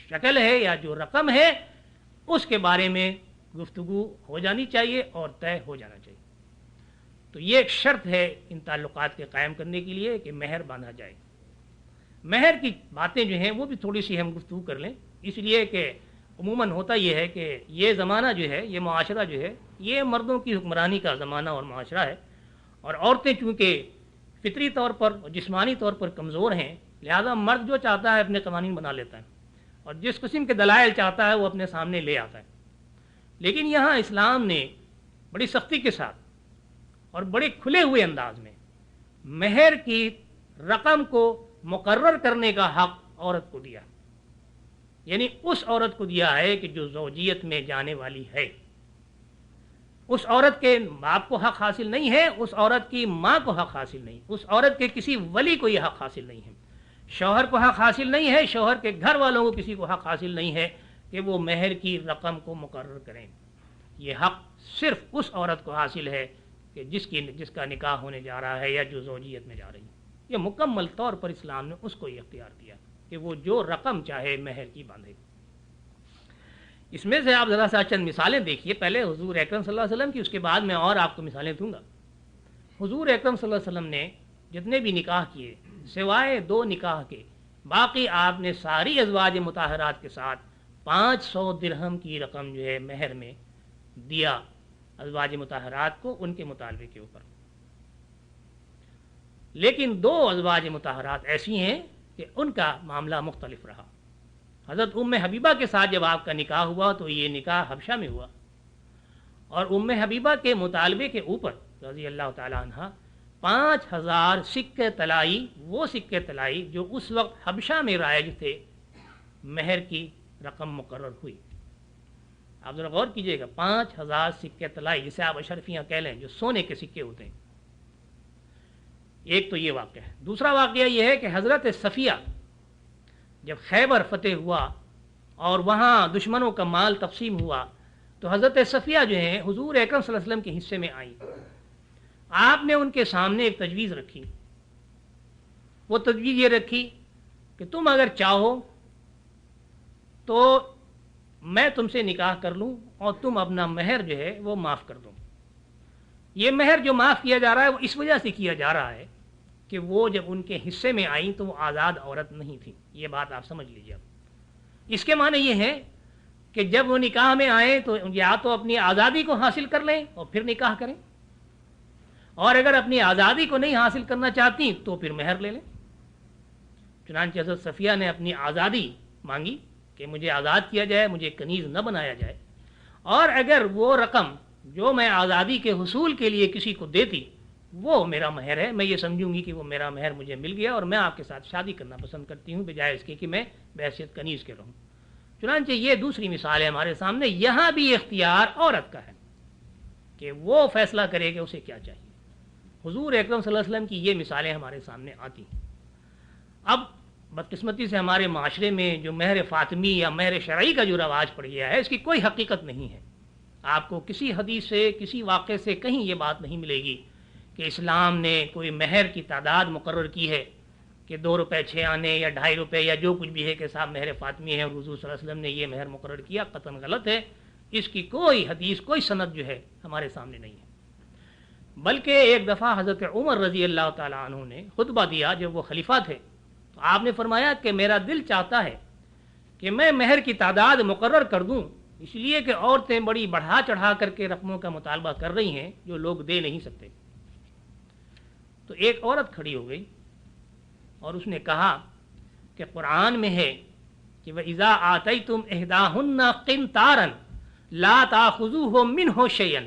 شکل ہے یا جو رقم ہے اس کے بارے میں گفتگو ہو جانی چاہیے اور طے ہو جانا چاہیے۔ تو یہ ایک شرط ہے ان تعلقات کے قائم کرنے کے لیے کہ مہر باندھا جائے۔ مہر کی باتیں جو ہیں وہ بھی تھوڑی سی ہم گفتگو کر لیں، اس لیے کہ عموماً ہوتا یہ ہے کہ یہ زمانہ جو ہے، یہ معاشرہ جو ہے، یہ مردوں کی حکمرانی کا زمانہ اور معاشرہ ہے، اور عورتیں چونکہ فطری طور پر اور جسمانی طور پر کمزور ہیں، لہذا مرد جو چاہتا ہے اپنے قوانین بنا لیتا ہے اور جس قسم کے دلائل چاہتا ہے وہ اپنے سامنے لے آتا ہے۔ لیکن یہاں اسلام نے بڑی سختی کے ساتھ اور بڑے کھلے ہوئے انداز میں مہر کی رقم کو مقرر کرنے کا حق عورت کو دیا، یعنی اس عورت کو دیا ہے کہ جو زوجیت میں جانے والی ہے۔ اس عورت کے باپ کو حق حاصل نہیں ہے، اس عورت کی ماں کو حق حاصل نہیں، اس عورت کے کسی ولی کو یہ حق حاصل نہیں ہے، شوہر کو حق حاصل نہیں ہے، شوہر کے گھر والوں کو کسی کو حق حاصل نہیں ہے کہ وہ مہر کی رقم کو مقرر کریں۔ یہ حق صرف اس عورت کو حاصل ہے کہ جس کا نکاح ہونے جا رہا ہے یا جو زوجیت میں جا رہی ہے۔ یہ مکمل طور پر اسلام نے اس کو یہ اختیار دیا کہ وہ جو رقم چاہے مہر کی باندھے۔ اس میں سے آپ ذرا سا چند مثالیں دیکھیے، پہلے حضور اکرم صلی اللہ علیہ وسلم کی، اس کے بعد میں اور آپ کو مثالیں دوں گا۔ حضور اکرم صلی اللہ علیہ وسلم نے جتنے بھی نکاح کیے سوائے 2 نکاح کے، باقی آپ نے ساری ازواج مطہرات کے ساتھ 500 درہم کی رقم جو ہے مہر میں دیا ازواج مطہرات کو ان کے مطالبے کے اوپر۔ لیکن 2 ازواج مطہرات ایسی ہیں کہ ان کا معاملہ مختلف رہا۔ حضرت ام حبیبہ کے ساتھ جب آپ کا نکاح ہوا تو یہ نکاح حبشہ میں ہوا، اور ام حبیبہ کے مطالبے کے اوپر رضی اللہ تعالی عنہ 5000 سکے طلائی، وہ سکے طلائی جو اس وقت حبشہ میں رائج تھے، مہر کی رقم مقرر ہوئی۔ آپ ذرا غور کیجئے گا، 5000 سکے طلائی، جسے آپ اشرفیاں کہہ لیں، جو سونے کے سکے ہوتے ہیں۔ ایک تو یہ واقعہ ہے۔ دوسرا واقعہ یہ ہے کہ حضرت صفیہ جب خیبر فتح ہوا اور وہاں دشمنوں کا مال تقسیم ہوا تو حضرت صفیہ جو ہیں حضور اکرم صلی اللہ علیہ وسلم کے حصے میں آئیں۔ آپ نے ان کے سامنے ایک تجویز رکھی، وہ تجویز یہ رکھی کہ تم اگر چاہو تو میں تم سے نکاح کر لوں اور تم اپنا مہر جو ہے وہ معاف کر دو۔ یہ مہر جو معاف کیا جا رہا ہے وہ اس وجہ سے کیا جا رہا ہے کہ وہ جب ان کے حصے میں آئیں تو وہ آزاد عورت نہیں تھی۔ یہ بات آپ سمجھ لیجیے۔ اب اس کے معنی یہ ہے کہ جب وہ نکاح میں آئیں تو یا تو اپنی آزادی کو حاصل کر لیں اور پھر نکاح کریں، اور اگر اپنی آزادی کو نہیں حاصل کرنا چاہتی تو پھر مہر لے لیں۔ چنانچہ حضرت صفیہ نے اپنی آزادی مانگی کہ مجھے آزاد کیا جائے، مجھے کنیز نہ بنایا جائے، اور اگر وہ رقم جو میں آزادی کے حصول کے لیے کسی کو دیتی وہ میرا مہر ہے، میں یہ سمجھوں گی کہ وہ میرا مہر مجھے مل گیا اور میں آپ کے ساتھ شادی کرنا پسند کرتی ہوں بجائے اس کے کہ میں بحیثیت کنیز کے رہوں۔ چنانچہ یہ دوسری مثال ہے ہمارے سامنے۔ یہاں بھی اختیار عورت کا ہے کہ وہ فیصلہ کرے کہ اسے کیا چاہیے۔ حضور اکرم صلی اللہ علیہ وسلم کی یہ مثالیں ہمارے سامنے آتی ہیں۔ اب بدقسمتی سے ہمارے معاشرے میں جو مہر فاطمی یا مہر شرعی کا جو رواج پڑ گیا ہے، اس کی کوئی حقیقت نہیں ہے۔ آپ کو کسی حدیث سے، کسی واقعے سے کہیں یہ بات نہیں ملے گی کہ اسلام نے کوئی مہر کی تعداد مقرر کی ہے کہ 2 روپے 6 آنے یا 2.5 روپے یا جو کچھ بھی ہے کہ صاحب مہر فاطمی ہے اور حضور صلی اللہ علیہ وسلم نے یہ مہر مقرر کیا۔ قطعاً غلط ہے، اس کی کوئی حدیث، کوئی سند جو ہے ہمارے سامنے نہیں ہے۔ بلکہ ایک دفعہ حضرت عمر رضی اللہ تعالیٰ عنہ نے خطبہ دیا جب وہ خلیفہ تھے، تو آپ نے فرمایا کہ میرا دل چاہتا ہے کہ میں مہر کی تعداد مقرر کر دوں، اس لیے کہ عورتیں بڑی بڑھا چڑھا کر کے رقموں کا مطالبہ کر رہی ہیں جو لوگ دے نہیں سکتے۔ تو ایک عورت کھڑی ہو گئی اور اس نے کہا کہ قرآن میں ہے کہ وَإِذَا آتَيْتُمْ إِحْدَاهُنَّ قِنْطَارًا لَا تَأْخُذُوهُ مِنْهُ شَيْئًا،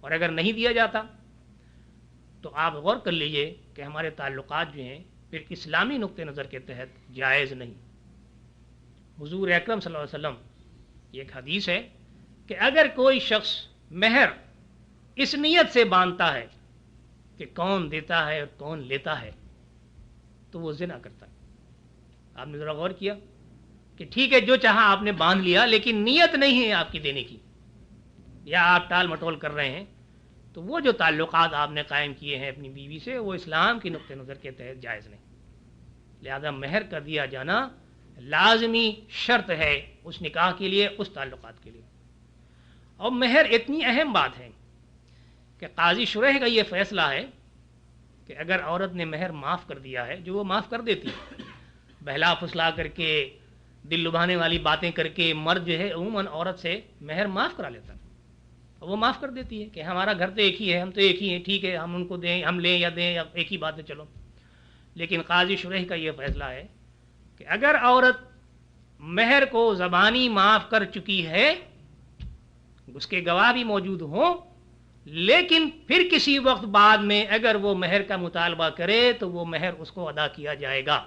اور اگر نہیں دیا جاتا تو آپ غور کر لیجئے کہ ہمارے تعلقات جو ہیں پھر اسلامی نقطہ نظر کے تحت جائز نہیں۔ حضور اکرم صلی اللہ علیہ وسلم یہ ایک حدیث ہے کہ اگر کوئی شخص مہر اس نیت سے باندھتا ہے کہ کون دیتا ہے اور کون لیتا ہے تو وہ زنا کرتا ہے۔ آپ نے ذرا غور کیا کہ ٹھیک ہے جو چاہا آپ نے باندھ لیا لیکن نیت نہیں ہے آپ کی دینے کی، یا آپ ٹال مٹول کر رہے ہیں، تو وہ جو تعلقات آپ نے قائم کیے ہیں اپنی بیوی سے وہ اسلام کی نقطہ نظر کے تحت جائز نہیں۔ لہذا مہر کا دیا جانا لازمی شرط ہے اس نکاح کے لیے، اس تعلقات کے لیے۔ اور مہر اتنی اہم بات ہے کہ قاضی شرح کا یہ فیصلہ ہے کہ اگر عورت نے مہر معاف کر دیا ہے، جو وہ معاف کر دیتی ہے بہلا پھسلا کر کے، دل لبھانے والی باتیں کر کے، مرد جو ہے عموماً عورت سے مہر معاف کرا لیتا ہے، وہ معاف کر دیتی ہے کہ ہمارا گھر تو ایک ہی ہے، ہم تو ایک ہی ہیں، ٹھیک ہے ہم ان کو دیں، ہم لیں یا دیں، یا ایک ہی بات ہے چلو۔ لیکن قاضی شرح کا یہ فیصلہ ہے کہ اگر عورت مہر کو زبانی معاف کر چکی ہے، اس کے گواہ بھی موجود ہوں، لیکن پھر کسی وقت بعد میں اگر وہ مہر کا مطالبہ کرے تو وہ مہر اس کو ادا کیا جائے گا۔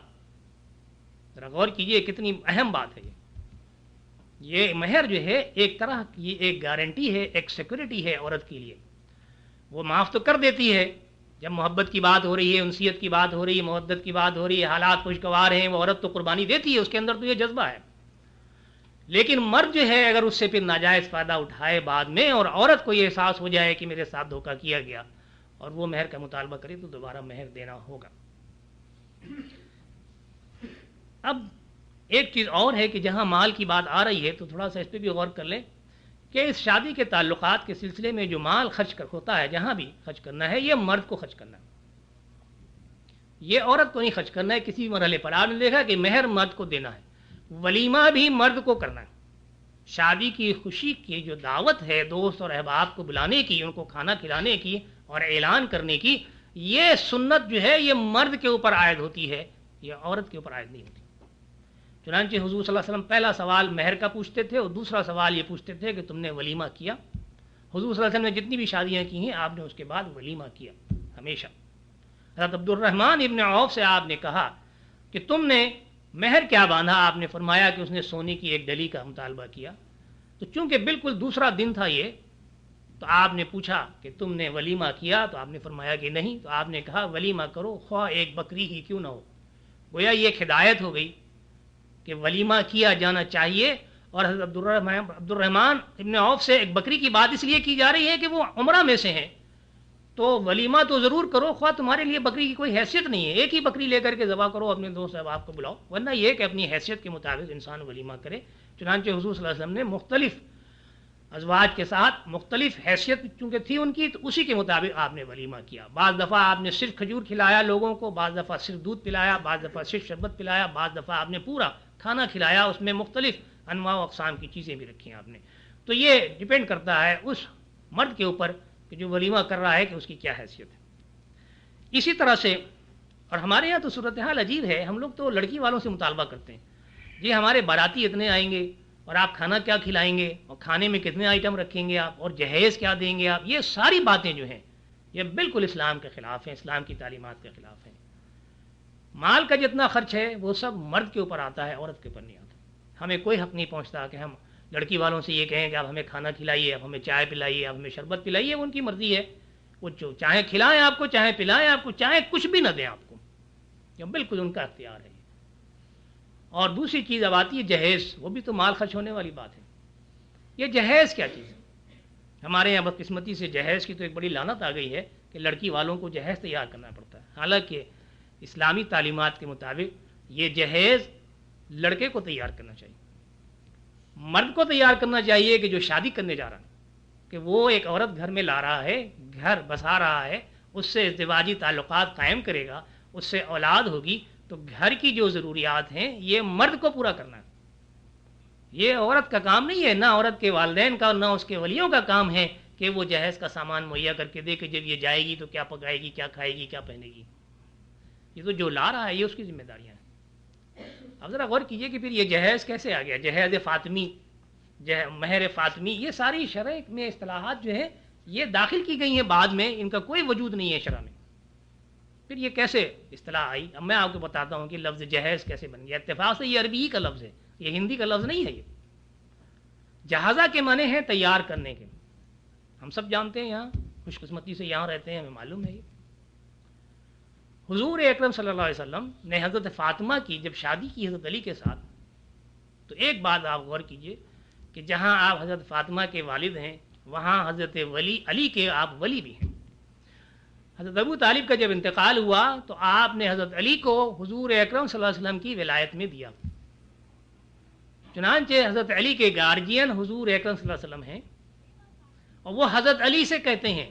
ذرا غور کیجئے کتنی اہم بات ہے یہ مہر جو ہے ایک طرح کی ایک گارنٹی ہے، ایک سیکورٹی ہے عورت کے لیے۔ وہ معاف تو کر دیتی ہے جب محبت کی بات ہو رہی ہے، انسیت کی بات ہو رہی ہے، مودت کی بات ہو رہی ہے، حالات خوشگوار ہیں، وہ عورت تو قربانی دیتی ہے، اس کے اندر تو یہ جذبہ ہے۔ لیکن مرد جو ہے اگر اس سے پھر ناجائز فائدہ اٹھائے بعد میں، اور عورت کو یہ احساس ہو جائے کہ میرے ساتھ دھوکہ کیا گیا، اور وہ مہر کا مطالبہ کرے تو دوبارہ مہر دینا ہوگا۔ اب ایک چیز اور ہے کہ جہاں مال کی بات آ رہی ہے تو تھوڑا سا اس پہ بھی غور کر لیں کہ اس شادی کے تعلقات کے سلسلے میں جو مال خرچ ہوتا ہے، جہاں بھی خرچ کرنا ہے، یہ مرد کو خرچ کرنا ہے، یہ عورت کو نہیں خرچ کرنا ہے کسی بھی مرحلے پر۔ آپ نے دیکھا کہ مہر مرد کو دینا ہے، ولیمہ بھی مرد کو کرنا ہے۔ شادی کی خوشی کی جو دعوت ہے دوست اور احباب کو بلانے کی، ان کو کھانا کھلانے کی اور اعلان کرنے کی، یہ سنت جو ہے یہ مرد کے اوپر عائد ہوتی ہے، یہ عورت کے اوپر عائد نہیں ہوتی۔ چنانچہ حضور صلی اللہ علیہ وسلم پہلا سوال مہر کا پوچھتے تھے اور دوسرا سوال یہ پوچھتے تھے کہ تم نے ولیمہ کیا؟ حضور صلی اللہ علیہ وسلم نے جتنی بھی شادیاں کی ہیں آپ نے اس کے بعد ولیمہ کیا ہمیشہ۔ حضرت عبد الرحمن ابن عوف سے آپ نے کہا کہ تم نے مہر کیا باندھا؟ آپ نے فرمایا کہ اس نے سونے کی ایک ڈلی کا مطالبہ کیا۔ تو چونکہ بالکل دوسرا دن تھا یہ، تو آپ نے پوچھا کہ تم نے ولیمہ کیا؟ تو آپ نے فرمایا کہ نہیں۔ تو آپ نے کہا ولیمہ کرو، خواہ ایک بکری ہی کیوں نہ ہو۔ گویا یہ ایک ہدایت ہو گئی کہ ولیمہ کیا جانا چاہیے۔ اور حضرت عبد الرحمن ابن عوف سے ایک بکری کی بات اس لیے کی جا رہی ہے کہ وہ عمرہ میں سے ہیں، تو ولیمہ تو ضرور کرو، خواہ تمہارے لیے بکری کی کوئی حیثیت نہیں ہے، ایک ہی بکری لے کر کے ذبح کرو، اپنے دوست احباب کو بلاؤ، ورنہ یہ کہ اپنی حیثیت کے مطابق انسان ولیمہ کرے۔ چنانچہ حضور صلی اللہ علیہ وسلم نے مختلف ازواج کے ساتھ مختلف حیثیت چونکہ تھی ان کی، تو اسی کے مطابق آپ نے ولیمہ کیا۔ بعض دفعہ آپ نے صرف کھجور کھلایا لوگوں کو، بعض دفعہ صرف دودھ پلایا، بعض دفعہ صرف شربت پلایا، بعض دفعہ آپ نے پورا کھانا کھلایا، اس میں مختلف انواع و اقسام کی چیزیں بھی رکھی ہیں آپ نے۔ تو یہ ڈیپینڈ کرتا ہے اس مرد کے اوپر کہ جو ولیمہ کر رہا ہے کہ اس کی کیا حیثیت ہے۔ اسی طرح سے، اور ہمارے یہاں تو صورتحال عجیب ہے، ہم لوگ تو لڑکی والوں سے مطالبہ کرتے ہیں، جی ہمارے باراتی اتنے آئیں گے اور آپ کھانا کیا کھلائیں گے، اور کھانے میں کتنے آئٹم رکھیں گے آپ، اور جہیز کیا دیں گے آپ۔ یہ ساری باتیں جو ہیں یہ بالکل اسلام کے خلاف ہیں، اسلام کی تعلیمات کے خلاف ہیں۔ مال کا جتنا خرچ ہے وہ سب مرد کے اوپر آتا ہے، عورت کے اوپر نہیں آتا۔ ہمیں کوئی حق نہیں پہنچتا کہ ہم لڑکی والوں سے یہ کہیں کہ آپ ہمیں کھانا کھلائیے، آپ ہمیں چائے پلائیے، آپ ہمیں شربت پلائیے، وہ ان کی مرضی ہے، وہ جو چاہے کھلائیں آپ کو، چاہے پلائیں آپ کو، چاہے کچھ بھی نہ دیں آپ کو، یہ بالکل ان کا اختیار ہے۔ اور دوسری چیز اب آتی ہے جہیز، وہ بھی تو مال خرچ ہونے والی بات ہے۔ یہ جہیز کیا چیز ہے؟ ہمارے یہاں بدقسمتی سے جہیز کی تو ایک بڑی لعنت آ گئی ہے کہ لڑکی والوں کو جہیز تیار کرنا پڑتا ہے، حالانکہ اسلامی تعلیمات کے مطابق یہ جہیز لڑکے کو تیار کرنا چاہیے، مرد کو تیار کرنا چاہیے کہ جو شادی کرنے جا رہا ہے، کہ وہ ایک عورت گھر میں لا رہا ہے، گھر بسا رہا ہے، اس سے ازدواجی تعلقات قائم کرے گا، اس سے اولاد ہوگی، تو گھر کی جو ضروریات ہیں یہ مرد کو پورا کرنا ہے، یہ عورت کا کام نہیں ہے، نہ عورت کے والدین کا نہ اس کے ولیوں کا کام ہے کہ وہ جہیز کا سامان مہیا کر کے دے کہ جب یہ جائے گی تو کیا پکائے گی، کیا کھائے گی، کیا پہنے گی۔ یہ تو جو لا رہا ہے یہ اس کی ذمہ داریاں ہیں۔ اب ذرا غور کیجئے کہ پھر یہ جہیز کیسے آ گیا، جہیز فاطمی، مہر فاطمی، یہ ساری شرع میں اصطلاحات جو ہے یہ داخل کی گئی ہیں بعد میں، ان کا کوئی وجود نہیں ہے شرع میں. پھر یہ کیسے اصطلاح آئی؟ اب میں آپ کو بتاتا ہوں کہ لفظ جہیز کیسے بن گیا. اتفاق سے یہ عربی ہی کا لفظ ہے، یہ ہندی کا لفظ نہیں ہے. یہ جہازہ کے معنی ہیں تیار کرنے کے. ہم سب جانتے ہیں، یہاں خوش قسمتی سے یہاں رہتے ہیں، ہمیں معلوم ہے. یہ حضور اکرم صلی اللہ علیہ وسلم نے حضرت فاطمہ کی جب شادی کی حضرت علی کے ساتھ، تو ایک بات آپ غور کیجئے کہ جہاں آپ حضرت فاطمہ کے والد ہیں وہاں حضرت علی کے آپ ولی بھی ہیں. حضرت ابو طالب کا جب انتقال ہوا تو آپ نے حضرت علی کو حضور اکرم صلی اللہ علیہ وسلم کی ولایت میں دیا. چنانچہ حضرت علی کے گارجین حضور اکرم صلی اللہ علیہ وسلم ہیں، اور وہ حضرت علی سے کہتے ہیں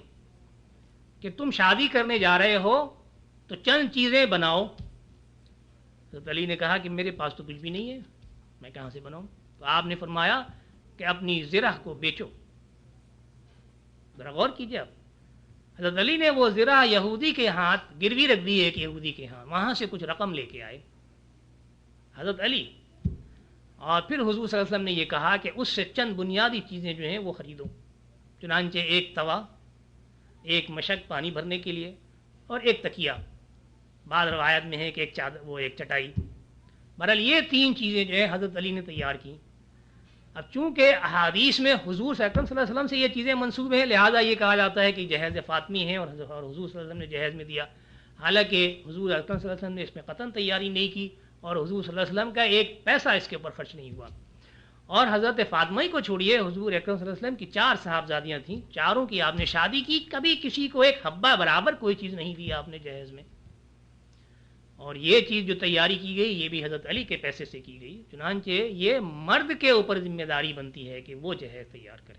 کہ تم شادی کرنے جا رہے ہو تو چند چیزیں بناؤ. حضرت علی نے کہا کہ میرے پاس تو کچھ بھی نہیں ہے، میں کہاں سے بناؤں؟ تو آپ نے فرمایا کہ اپنی زرہ کو بیچو. ذرا غور کیجیے آپ، حضرت علی نے وہ زرہ یہودی کے ہاتھ گروی رکھ دی ایک یہودی کے ہاں، وہاں سے کچھ رقم لے کے آئے حضرت علی، اور پھر حضور صلی اللہ علیہ وسلم نے یہ کہا کہ اس سے چند بنیادی چیزیں جو ہیں وہ خریدو. چنانچہ ایک توا، ایک مشک پانی بھرنے کے لیے، اور ایک تکیہ. بعض روایت میں ہے کہ ایک چادر، وہ ایک چٹائی. بہرحال یہ تین چیزیں جو ہے حضرت علی نے تیار کی. اب چونکہ احادیث میں حضور صلی اللہ علیہ وسلم سے یہ چیزیں منسوب ہیں، لہٰذا یہ کہا جاتا ہے کہ جہیز فاطمی ہیں اور حضور صلی اللہ علیہ وسلم نے جہیز میں دیا. حالانکہ حضور اکرم صلی اللہ علیہ وسلم نے اس میں قطعاً تیاری نہیں کی، اور حضور صلی اللہ علیہ وسلم کا ایک پیسہ اس کے اوپر خرچ نہیں ہوا. اور حضرت فاطمہ ہی کو چھوڑیے، حضور اکرم صلی اللہ علیہ وسلم کی 4 صاحبزادیاں تھیں، چاروں کی آپ نے شادی کی، کبھی کسی کو ایک حبہ برابر کوئی چیز نہیں دی آپ نے جہیز میں. اور یہ چیز جو تیاری کی گئی یہ بھی حضرت علی کے پیسے سے کی گئی. چنانچہ یہ مرد کے اوپر ذمہ داری بنتی ہے کہ وہ جہیز تیار کرے.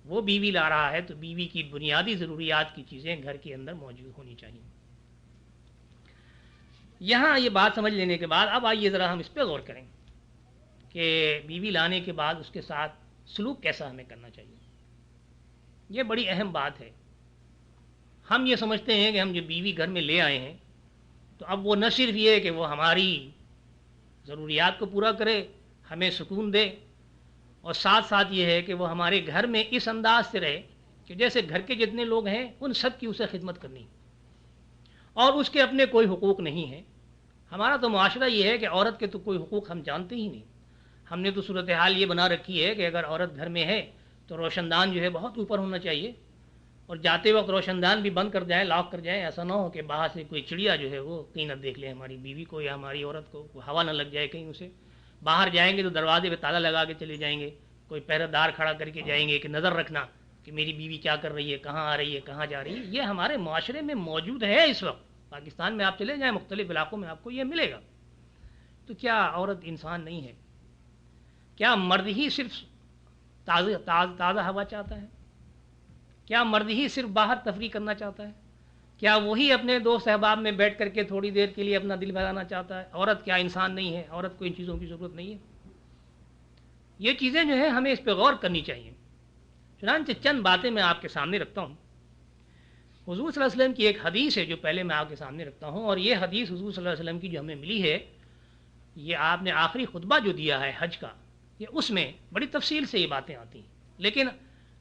وہ بیوی لا رہا ہے تو بیوی کی بنیادی ضروریات کی چیزیں گھر کے اندر موجود ہونی چاہیے. یہاں یہ بات سمجھ لینے کے بعد اب آئیے ذرا ہم اس پہ غور کریں کہ بیوی لانے کے بعد اس کے ساتھ سلوک کیسا ہمیں کرنا چاہیے. یہ بڑی اہم بات ہے. ہم یہ سمجھتے ہیں کہ ہم جو بیوی گھر میں لے آئے ہیں تو اب وہ نہ صرف یہ کہ وہ ہماری ضروریات کو پورا کرے، ہمیں سکون دے، اور ساتھ ساتھ یہ ہے کہ وہ ہمارے گھر میں اس انداز سے رہے کہ جیسے گھر کے جتنے لوگ ہیں ان سب کی اسے خدمت کرنی، اور اس کے اپنے کوئی حقوق نہیں ہیں. ہمارا تو معاشرہ یہ ہے کہ عورت کے تو کوئی حقوق ہم جانتے ہی نہیں. ہم نے تو صورتحال یہ بنا رکھی ہے کہ اگر عورت گھر میں ہے تو روشن دان جو ہے بہت اوپر ہونا چاہیے، اور جاتے وقت روشن دان بھی بند کر جائیں، لاک کر جائیں. ایسا نہ ہو کہ باہر سے کوئی چڑیا جو ہے وہ کہیں نہ دیکھ لے ہماری بیوی کو یا ہماری عورت کو، ہوا نہ لگ جائے کہیں اسے. باہر جائیں گے تو دروازے پہ تالا لگا کے چلے جائیں گے، کوئی پہرے دار کھڑا کر کے جائیں گے کہ نظر رکھنا کہ میری بیوی کیا کر رہی ہے، کہاں آ رہی ہے، کہاں جا رہی ہے. یہ ہمارے معاشرے میں موجود ہے. اس وقت پاکستان میں آپ چلے جائیں مختلف علاقوں میں آپ کو یہ ملے گا. تو کیا عورت انسان نہیں ہے؟ کیا مرد ہی صرف تازہ ہوا چاہتا ہے؟ کیا مرد ہی صرف باہر تفریح کرنا چاہتا ہے؟ کیا وہی اپنے دوست احباب میں بیٹھ کر کے تھوڑی دیر کے لیے اپنا دل بہلانا چاہتا ہے؟ عورت کیا انسان نہیں ہے؟ عورت کو ان چیزوں کی ضرورت نہیں ہے؟ یہ چیزیں جو ہیں ہمیں اس پہ غور کرنی چاہیے. چنانچہ چند باتیں میں آپ کے سامنے رکھتا ہوں. حضور صلی اللہ علیہ وسلم کی ایک حدیث ہے جو پہلے میں آپ کے سامنے رکھتا ہوں، اور یہ حدیث حضور صلی اللہ علیہ وسلم کی جو ہمیں ملی ہے، یہ آپ نے آخری خطبہ جو دیا ہے حج کا، یہ اس میں بڑی تفصیل سے یہ باتیں آتی ہیں. لیکن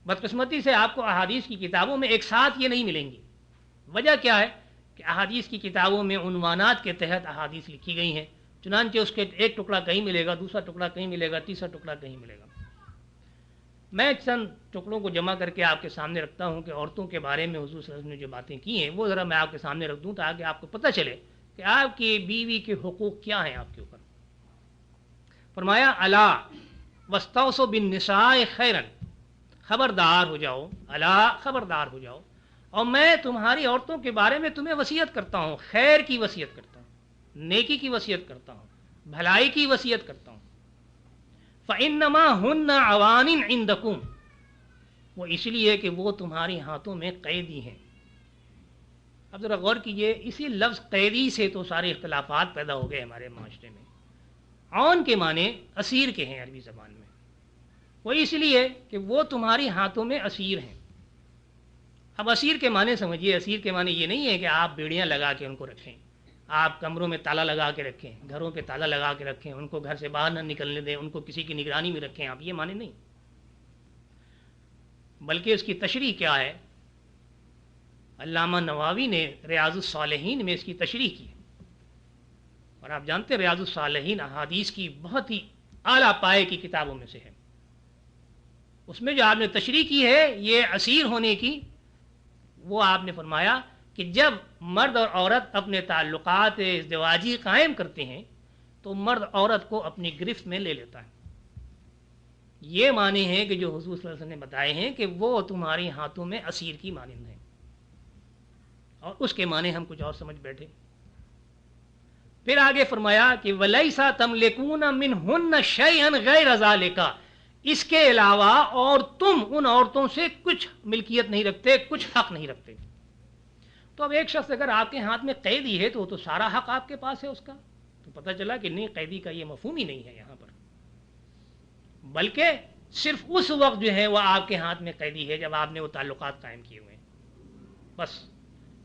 بدقسمتی سے آپ کو احادیث کی کتابوں میں ایک ساتھ یہ نہیں ملیں گی. وجہ کیا ہے کہ احادیث کی کتابوں میں عنوانات کے تحت احادیث لکھی گئی ہیں. چنانچہ اس کے ایک ٹکڑا کہیں ملے گا، دوسرا ٹکڑا کہیں ملے گا، تیسرا ٹکڑا کہیں ملے گا. میں چند ٹکڑوں کو جمع کر کے آپ کے سامنے رکھتا ہوں کہ عورتوں کے بارے میں حضور صلی اللہ علیہ وسلم نے جو باتیں کی ہیں وہ ذرا میں آپ کے سامنے رکھ دوں تاکہ آپ کو پتہ چلے کہ آپ کی بیوی کے حقوق کیا ہیں آپ کے اوپر. فرمایا الا واستوصوا بالنساء خیرا، خبردار ہو جاؤ، الا خبردار ہو جاؤ، اور میں تمہاری عورتوں کے بارے میں تمہیں وصیت کرتا ہوں، خیر کی وصیت کرتا ہوں، نیکی کی وصیت کرتا ہوں، بھلائی کی وصیت کرتا ہوں. فإنما ہن عوان عندکم، وہ اس لیے کہ وہ تمہارے ہاتھوں میں قیدی ہیں. اب ذرا غور کیجئے، اسی لفظ قیدی سے تو سارے اختلافات پیدا ہو گئے ہمارے معاشرے میں. عون کے معنی اسیر کے ہیں عربی زبان میں، وہ اس لیے کہ وہ تمہاری ہاتھوں میں اسیر ہیں. اب اسیر کے معنی سمجھیے، اسیر کے معنی یہ نہیں ہے کہ آپ بیڑیاں لگا کے ان کو رکھیں، آپ کمروں میں تالا لگا کے رکھیں، گھروں پہ تالا لگا کے رکھیں، ان کو گھر سے باہر نہ نکلنے دیں، ان کو کسی کی نگرانی میں رکھیں. آپ یہ معنی نہیں. بلکہ اس کی تشریح کیا ہے؟ علامہ نووی نے ریاض الصالحین میں اس کی تشریح کی ہے، اور آپ جانتے ہیں ریاض الصالحین احادیث کی بہت ہی اعلیٰ پائے کی کتابوں میں سے ہے۔ اس میں جو آپ نے تشریح کی ہے یہ اسیر ہونے کی، وہ آپ نے فرمایا کہ جب مرد اور عورت اپنے تعلقات ازدواجی قائم کرتے ہیں تو مرد عورت کو اپنی گرفت میں لے لیتا ہے۔ یہ معنی ہے کہ جو حضور صلی اللہ علیہ وسلم نے بتائے ہیں کہ وہ تمہاری ہاتھوں میں اسیر کی مانند ہیں، اور اس کے معنی ہم کچھ اور سمجھ بیٹھے۔ پھر آگے فرمایا کہ وَلَيْسَ تَمْلِكُونَ مِنْهُنَّ شَيْئًا غَيْرَ ذَلِكَ، اس کے علاوہ اور تم ان عورتوں سے کچھ ملکیت نہیں رکھتے، کچھ حق نہیں رکھتے۔ تو اب ایک شخص اگر آپ کے ہاتھ میں قیدی ہے تو وہ تو سارا حق آپ کے پاس ہے اس کا، تو پتہ چلا کہ نہیں، قیدی کا یہ مفہوم ہی نہیں ہے یہاں پر، بلکہ صرف اس وقت جو ہے وہ آپ کے ہاتھ میں قیدی ہے جب آپ نے وہ تعلقات قائم کیے ہوئے ہیں، بس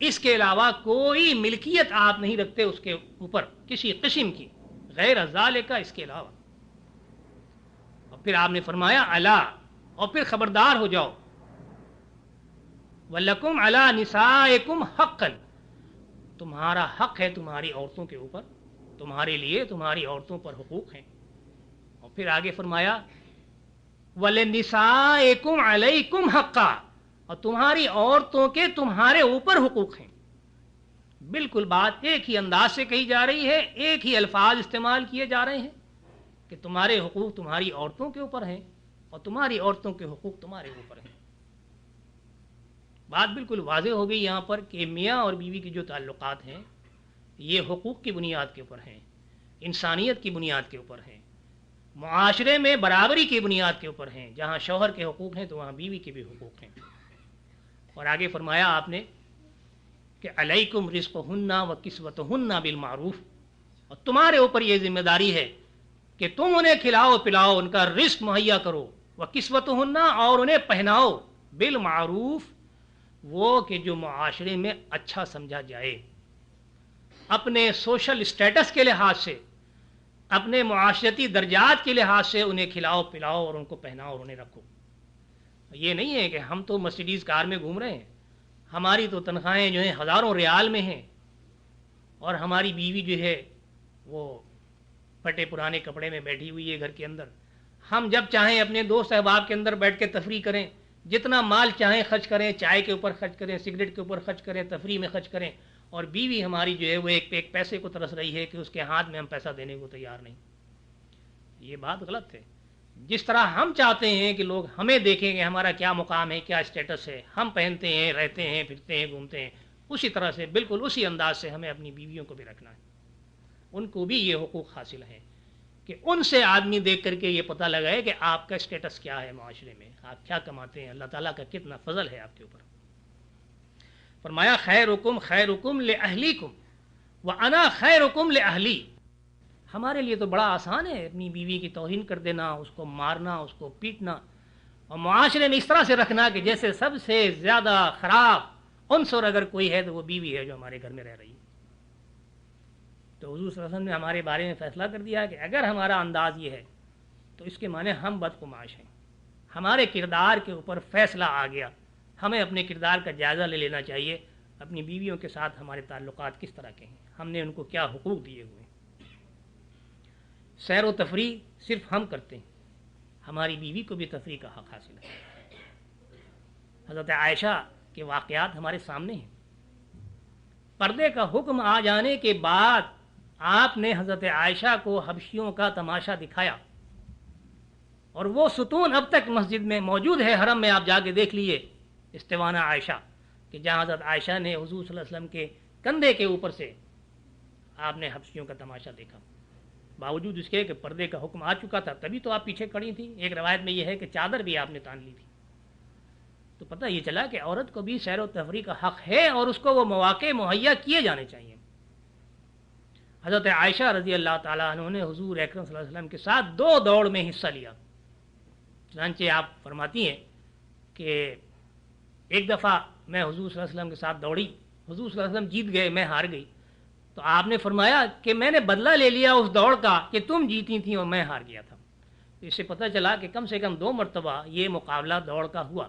اس کے علاوہ کوئی ملکیت آپ نہیں رکھتے اس کے اوپر کسی قسم کی، غیر ذالک، اس کے علاوہ۔ اور پھر آپ نے فرمایا الا، اور پھر خبردار ہو جاؤ، وَلَكُمْ عَلَى نِسَائِكُمْ حَقًّا، تمہارا حق ہے تمہاری عورتوں کے اوپر، تمہارے لیے تمہاری عورتوں پر حقوق ہیں۔ اور پھر آگے فرمایا وَلِلنِّسَائِكُمْ عَلَيْكُمْ حَقًّا، اور تمہاری عورتوں کے تمہارے اوپر حقوق ہیں۔ بالکل بات ایک ہی انداز سے کہی جا رہی ہے، ایک ہی الفاظ استعمال کیے جا رہے ہیں کہ تمہارے حقوق تمہاری عورتوں کے اوپر ہیں اور تمہاری عورتوں کے حقوق تمہارے اوپر ہیں۔ بات بالکل واضح ہو گئی یہاں پر کہ میاں اور بیوی کے جو تعلقات ہیں یہ حقوق کی بنیاد کے اوپر ہیں، انسانیت کی بنیاد کے اوپر ہیں، معاشرے میں برابری کی بنیاد کے اوپر ہیں۔ جہاں شوہر کے حقوق ہیں تو وہاں بیوی کے بھی حقوق ہیں۔ اور آگے فرمایا آپ نے کہ علیکم رزقہن و کسوتہن بالمعروف، اور تمہارے اوپر یہ ذمہ داری ہے کہ تم انہیں کھلاؤ پلاؤ، ان کا رزق مہیا کرو، و کسوتہن، اور انہیں پہناؤ، بالمعروف، وہ کہ جو معاشرے میں اچھا سمجھا جائے، اپنے سوشل اسٹیٹس کے لحاظ سے، اپنے معاشرتی درجات کے لحاظ سے انہیں کھلاؤ پلاؤ اور ان کو پہناؤ اور انہیں رکھو۔ یہ نہیں ہے کہ ہم تو مرسیڈیز کار میں گھوم رہے ہیں، ہماری تو تنخواہیں جو ہیں ہزاروں ریال میں ہیں، اور ہماری بیوی جو ہے وہ پھٹے پرانے کپڑے میں بیٹھی ہوئی ہے گھر کے اندر، ہم جب چاہیں اپنے دوست احباب کے اندر بیٹھ کے تفریح کریں، جتنا مال چاہیں خرچ کریں، چائے کے اوپر خرچ کریں، سگریٹ کے اوپر خرچ کریں، تفریح میں خرچ کریں، اور بیوی ہماری جو ہے وہ ایک پیسے کو ترس رہی ہے کہ اس کے ہاتھ میں ہم پیسہ دینے کو تیار نہیں۔ یہ بات غلط ہے۔ جس طرح ہم چاہتے ہیں کہ لوگ ہمیں دیکھیں کہ ہمارا کیا مقام ہے، کیا اسٹیٹس ہے، ہم پہنتے ہیں، رہتے ہیں، پھرتے ہیں، گھومتے ہیں، اسی طرح سے بالکل اسی انداز سے ہمیں اپنی بیویوں کو بھی رکھنا ہے۔ ان کو بھی یہ حقوق حاصل ہیں کہ ان سے آدمی دیکھ کر کے یہ پتہ لگائے کہ آپ کا اسٹیٹس کیا ہے معاشرے میں، آپ کیا کماتے ہیں، اللہ تعالیٰ کا کتنا فضل ہے آپ کے اوپر۔ فرمایا خیرکم خیرکم لأہلیکم وأنا خیرکم لأہلی، ہمارے لیے تو بڑا آسان ہے اپنی بیوی کی توہین کر دینا، اس کو مارنا، اس کو پیٹنا، اور معاشرے میں اس طرح سے رکھنا کہ جیسے سب سے زیادہ خراب عنصر اگر کوئی ہے تو وہ بیوی ہے جو ہمارے گھر میں رہ رہی ہے۔ تو حضور صلی اللہ علیہ وسلم نے ہمارے بارے میں فیصلہ کر دیا کہ اگر ہمارا انداز یہ ہے تو اس کے معنی ہم بدقماش ہیں، ہمارے کردار کے اوپر فیصلہ آ گیا، ہمیں اپنے کردار کا جائزہ لے لینا چاہیے، اپنی بیویوں کے ساتھ ہمارے تعلقات کس طرح کے ہیں، ہم نے ان کو کیا حقوق دیے ہوئے ہیں۔ سیر و تفریح صرف ہم کرتے ہیں، ہماری بیوی کو بھی تفریح کا حق حاصل ہے۔ حضرت عائشہ کے واقعات ہمارے سامنے ہیں۔ پردے کا حکم آ جانے کے بعد آپ نے حضرت عائشہ کو حبشیوں کا تماشا دکھایا، اور وہ ستون اب تک مسجد میں موجود ہے، حرم میں آپ جا کے دیکھ لیے، استوانہ عائشہ، کہ جہاں حضرت عائشہ نے حضور صلی اللہ علیہ وسلم کے کندھے کے اوپر سے آپ نے حبشیوں کا تماشا دیکھا، باوجود اس کے کہ پردے کا حکم آ چکا تھا، تبھی تو آپ پیچھے کھڑی تھی۔ ایک روایت میں یہ ہے کہ چادر بھی آپ نے تان لی تھی۔ تو پتہ یہ چلا کہ عورت کو بھی سیر و تفریح کا حق ہے اور اس کو وہ مواقع مہیا کیے جانے چاہیے۔ حضرت عائشہ رضی اللہ تعالیٰ عنہ نے حضور اکرم صلی اللہ علیہ وسلم کے ساتھ 2 دوڑ میں حصہ لیا۔ چنانچہ آپ فرماتی ہیں کہ ایک دفعہ میں حضور صلی اللہ علیہ وسلم کے ساتھ دوڑی، حضور صلی اللہ علیہ وسلم جیت گئے، میں ہار گئی، تو آپ نے فرمایا کہ میں نے بدلہ لے لیا اس دوڑ کا کہ تم جیتی تھیں اور میں ہار گیا تھا۔ اس سے پتہ چلا کہ کم سے کم 2 مرتبہ یہ مقابلہ دوڑ کا ہوا،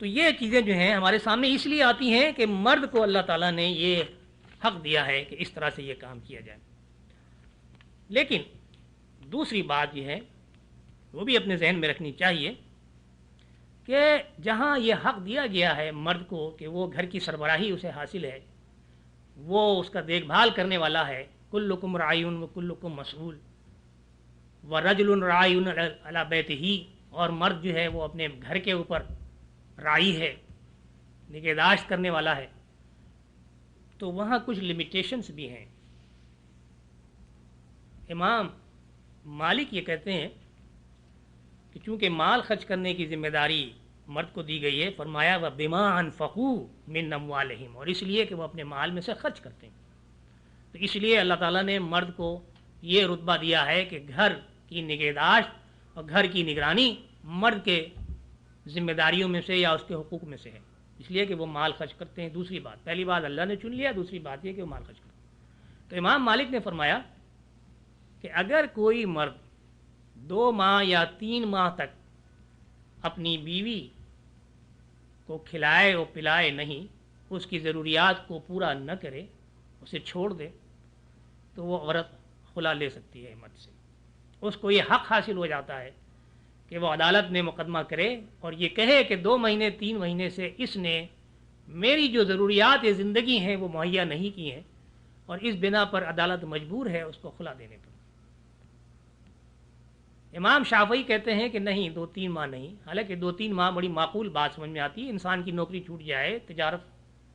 تو یہ چیزیں جو ہیں ہمارے سامنے اس لیے آتی ہیں کہ مرد کو اللہ تعالیٰ نے یہ حق دیا ہے کہ اس طرح سے یہ کام کیا جائے. لیکن دوسری بات یہ ہے وہ بھی اپنے ذہن میں رکھنی چاہیے کہ جہاں یہ حق دیا گیا ہے مرد کو کہ وہ گھر کی سربراہی اسے حاصل ہے، وہ اس کا دیکھ بھال کرنے والا ہے، کلکم راعین و کلکم مسئول ورجل راعین علی بیتہ، اور مرد جو ہے وہ اپنے گھر کے اوپر راعی ہے، نگہداشت کرنے والا ہے، تو وہاں کچھ لمیٹیشنز بھی ہیں. امام مالک یہ کہتے ہیں کہ چونکہ مال خرچ کرنے کی ذمہ داری مرد کو دی گئی ہے، فرمایا وَبِمَا أَنفَقُوا مِنْ أَمْوَالِهِمْ، اور اس لیے کہ وہ اپنے مال میں سے خرچ کرتے ہیں. تو اس لیے اللہ تعالیٰ نے مرد کو یہ رتبہ دیا ہے کہ گھر کی نگہداشت اور گھر کی نگرانی مرد کے ذمہ داریوں میں سے یا اس کے حقوق میں سے ہے، اس لیے کہ وہ مال خرچ کرتے ہیں. دوسری بات، پہلی بات اللہ نے چن لیا، دوسری بات یہ کہ وہ مال خرچ کرتے ہیں. تو امام مالک نے فرمایا کہ اگر کوئی مرد 2 ماہ یا 3 ماہ تک اپنی بیوی کو کھلائے اور پلائے نہیں، اس کی ضروریات کو پورا نہ کرے، اسے چھوڑ دے، تو وہ عورت خلا لے سکتی ہے مرد سے. اس کو یہ حق حاصل ہو جاتا ہے کہ وہ عدالت میں مقدمہ کرے اور یہ کہے کہ 2 مہینے 3 مہینے سے اس نے میری جو ضروریات زندگی ہیں وہ مہیا نہیں کی ہیں، اور اس بنا پر عدالت مجبور ہے اس کو خلا دینے پر. امام شافعی کہتے ہیں کہ نہیں، 2-3 ماہ نہیں، حالانکہ 2-3 ماہ بڑی معقول بات سمجھ میں آتی ہے. انسان کی نوکری چھوٹ جائے، تجارت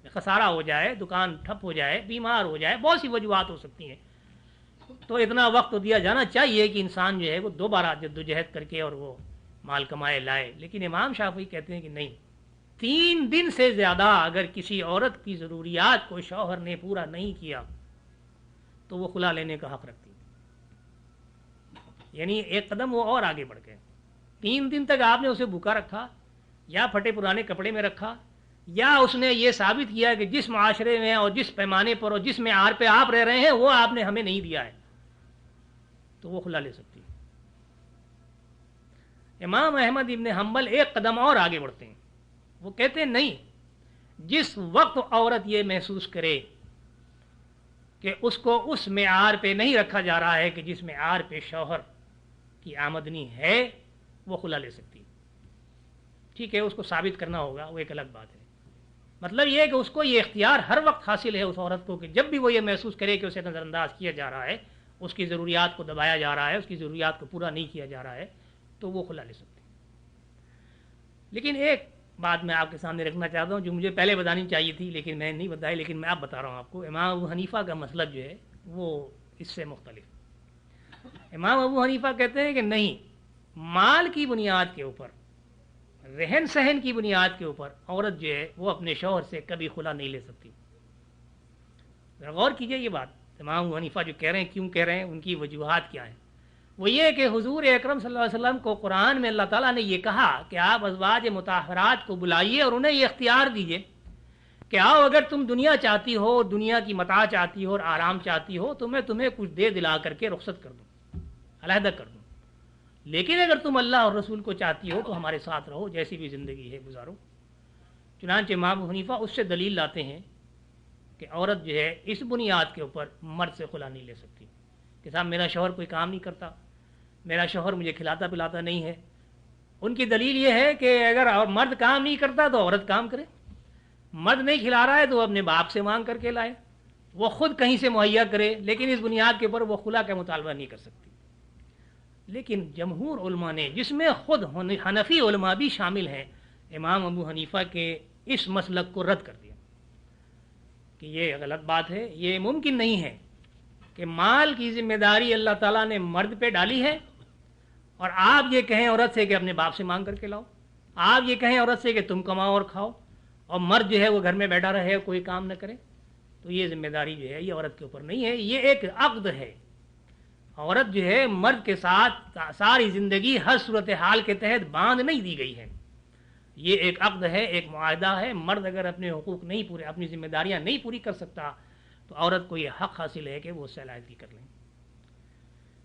میں خسارہ ہو جائے، دکان ٹھپ ہو جائے، بیمار ہو جائے، بہت سی وجوہات ہو سکتی ہیں، تو اتنا وقت تو دیا جانا چاہیے کہ انسان جو ہے وہ دوبارہ جدوجہد کر کے اور وہ مال کمائے لائے. لیکن امام شافعی کہتے ہیں کہ نہیں، 3 دن سے زیادہ اگر کسی عورت کی ضروریات کو شوہر نے پورا نہیں کیا تو وہ خلا لینے کا حق رکھتی ہے. یعنی ایک قدم وہ اور آگے بڑھ گئے. 3 دن تک آپ نے اسے بھوکا رکھا، یا پھٹے پرانے کپڑے میں رکھا، یا اس نے یہ ثابت کیا کہ جس معاشرے میں اور جس پیمانے پر اور جس معیار پہ آپ رہ رہے ہیں وہ آپ نے ہمیں نہیں دیا ہے، تو وہ خلا لے سکتی ہے. امام احمد ابن حنبل ایک قدم اور آگے بڑھتے ہیں. وہ کہتے ہیں نہیں، جس وقت عورت یہ محسوس کرے کہ اس کو اس معیار پہ نہیں رکھا جا رہا ہے کہ جس معیار پہ شوہر کی آمدنی ہے، وہ خلا لے سکتی ہے. ٹھیک ہے، اس کو ثابت کرنا ہوگا، وہ ایک الگ بات ہے. مطلب یہ ہے کہ اس کو یہ اختیار ہر وقت حاصل ہے اس عورت کو کہ جب بھی وہ یہ محسوس کرے کہ اسے نظر انداز کیا جا رہا ہے، اس کی ضروریات کو دبایا جا رہا ہے، اس کی ضروریات کو پورا نہیں کیا جا رہا ہے، تو وہ خلا لے سکتی ہے. لیکن ایک بات میں آپ کے سامنے رکھنا چاہتا ہوں جو مجھے پہلے بتانی چاہیے تھی لیکن میں نہیں بتائی، لیکن میں اب بتا رہا ہوں آپ کو. امام ابو حنیفہ کا مسلک جو ہے وہ اس سے مختلف. امام ابو حنیفہ کہتے ہیں کہ نہیں، مال کی بنیاد کے اوپر، رہن سہن کی بنیاد کے اوپر عورت جو ہے وہ اپنے شوہر سے کبھی خلا نہیں لے سکتی. غور کیجئے یہ بات، امام ابو حنیفہ جو کہہ رہے ہیں، کیوں کہہ رہے ہیں، ان کی وجوہات کیا ہیں. وہ یہ کہ حضور اکرم صلی اللہ علیہ وسلم کو قرآن میں اللہ تعالیٰ نے یہ کہا کہ آپ ازواج مطہرات کو بلائیے اور انہیں یہ اختیار دیجئے کہ آؤ، اگر تم دنیا چاہتی ہو، دنیا کی متاع چاہتی ہو اور آرام چاہتی ہو، تو میں تمہیں کچھ دے دلا کر کے رخصت کر دوں، علیحدہ کر دوں. لیکن اگر تم اللہ اور رسول کو چاہتی ہو تو ہمارے ساتھ رہو، جیسی بھی زندگی ہے گزارو. چنانچہ امام حنیفہ اس سے دلیل لاتے ہیں کہ عورت جو ہے اس بنیاد کے اوپر مرد سے خلا نہیں لے سکتی کہ صاحب میرا شوہر کوئی کام نہیں کرتا، میرا شوہر مجھے کھلاتا پلاتا نہیں ہے. ان کی دلیل یہ ہے کہ اگر مرد کام نہیں کرتا تو عورت کام کرے. مرد نہیں کھلا رہا ہے تو وہ اپنے باپ سے مانگ کر کے لائے، وہ خود کہیں سے مہیا کرے، لیکن اس بنیاد کے اوپر وہ خلا کا مطالبہ نہیں کر سکتی. لیکن جمہور علماء نے، جس میں خود حنفی علماء بھی شامل ہیں، امام ابو حنیفہ کے اس مسلک کو رد کر دیا کہ یہ غلط بات ہے. یہ ممکن نہیں ہے کہ مال کی ذمہ داری اللہ تعالیٰ نے مرد پہ ڈالی ہے اور آپ یہ کہیں عورت سے کہ اپنے باپ سے مانگ کر کے لاؤ، آپ یہ کہیں عورت سے کہ تم کماؤ اور کھاؤ، اور مرد جو ہے وہ گھر میں بیٹھا رہے، کوئی کام نہ کرے. تو یہ ذمہ داری جو ہے یہ عورت کے اوپر نہیں ہے، یہ ایک عقد ہے. عورت جو ہے مرد کے ساتھ ساری زندگی ہر صورتحال کے تحت باندھ نہیں دی گئی ہے. یہ ایک عقد ہے، ایک معاہدہ ہے. مرد اگر اپنے حقوق نہیں پورے، اپنی ذمہ داریاں نہیں پوری کر سکتا تو عورت کو یہ حق حاصل ہے کہ وہ اس سے علیحدگی کر لیں.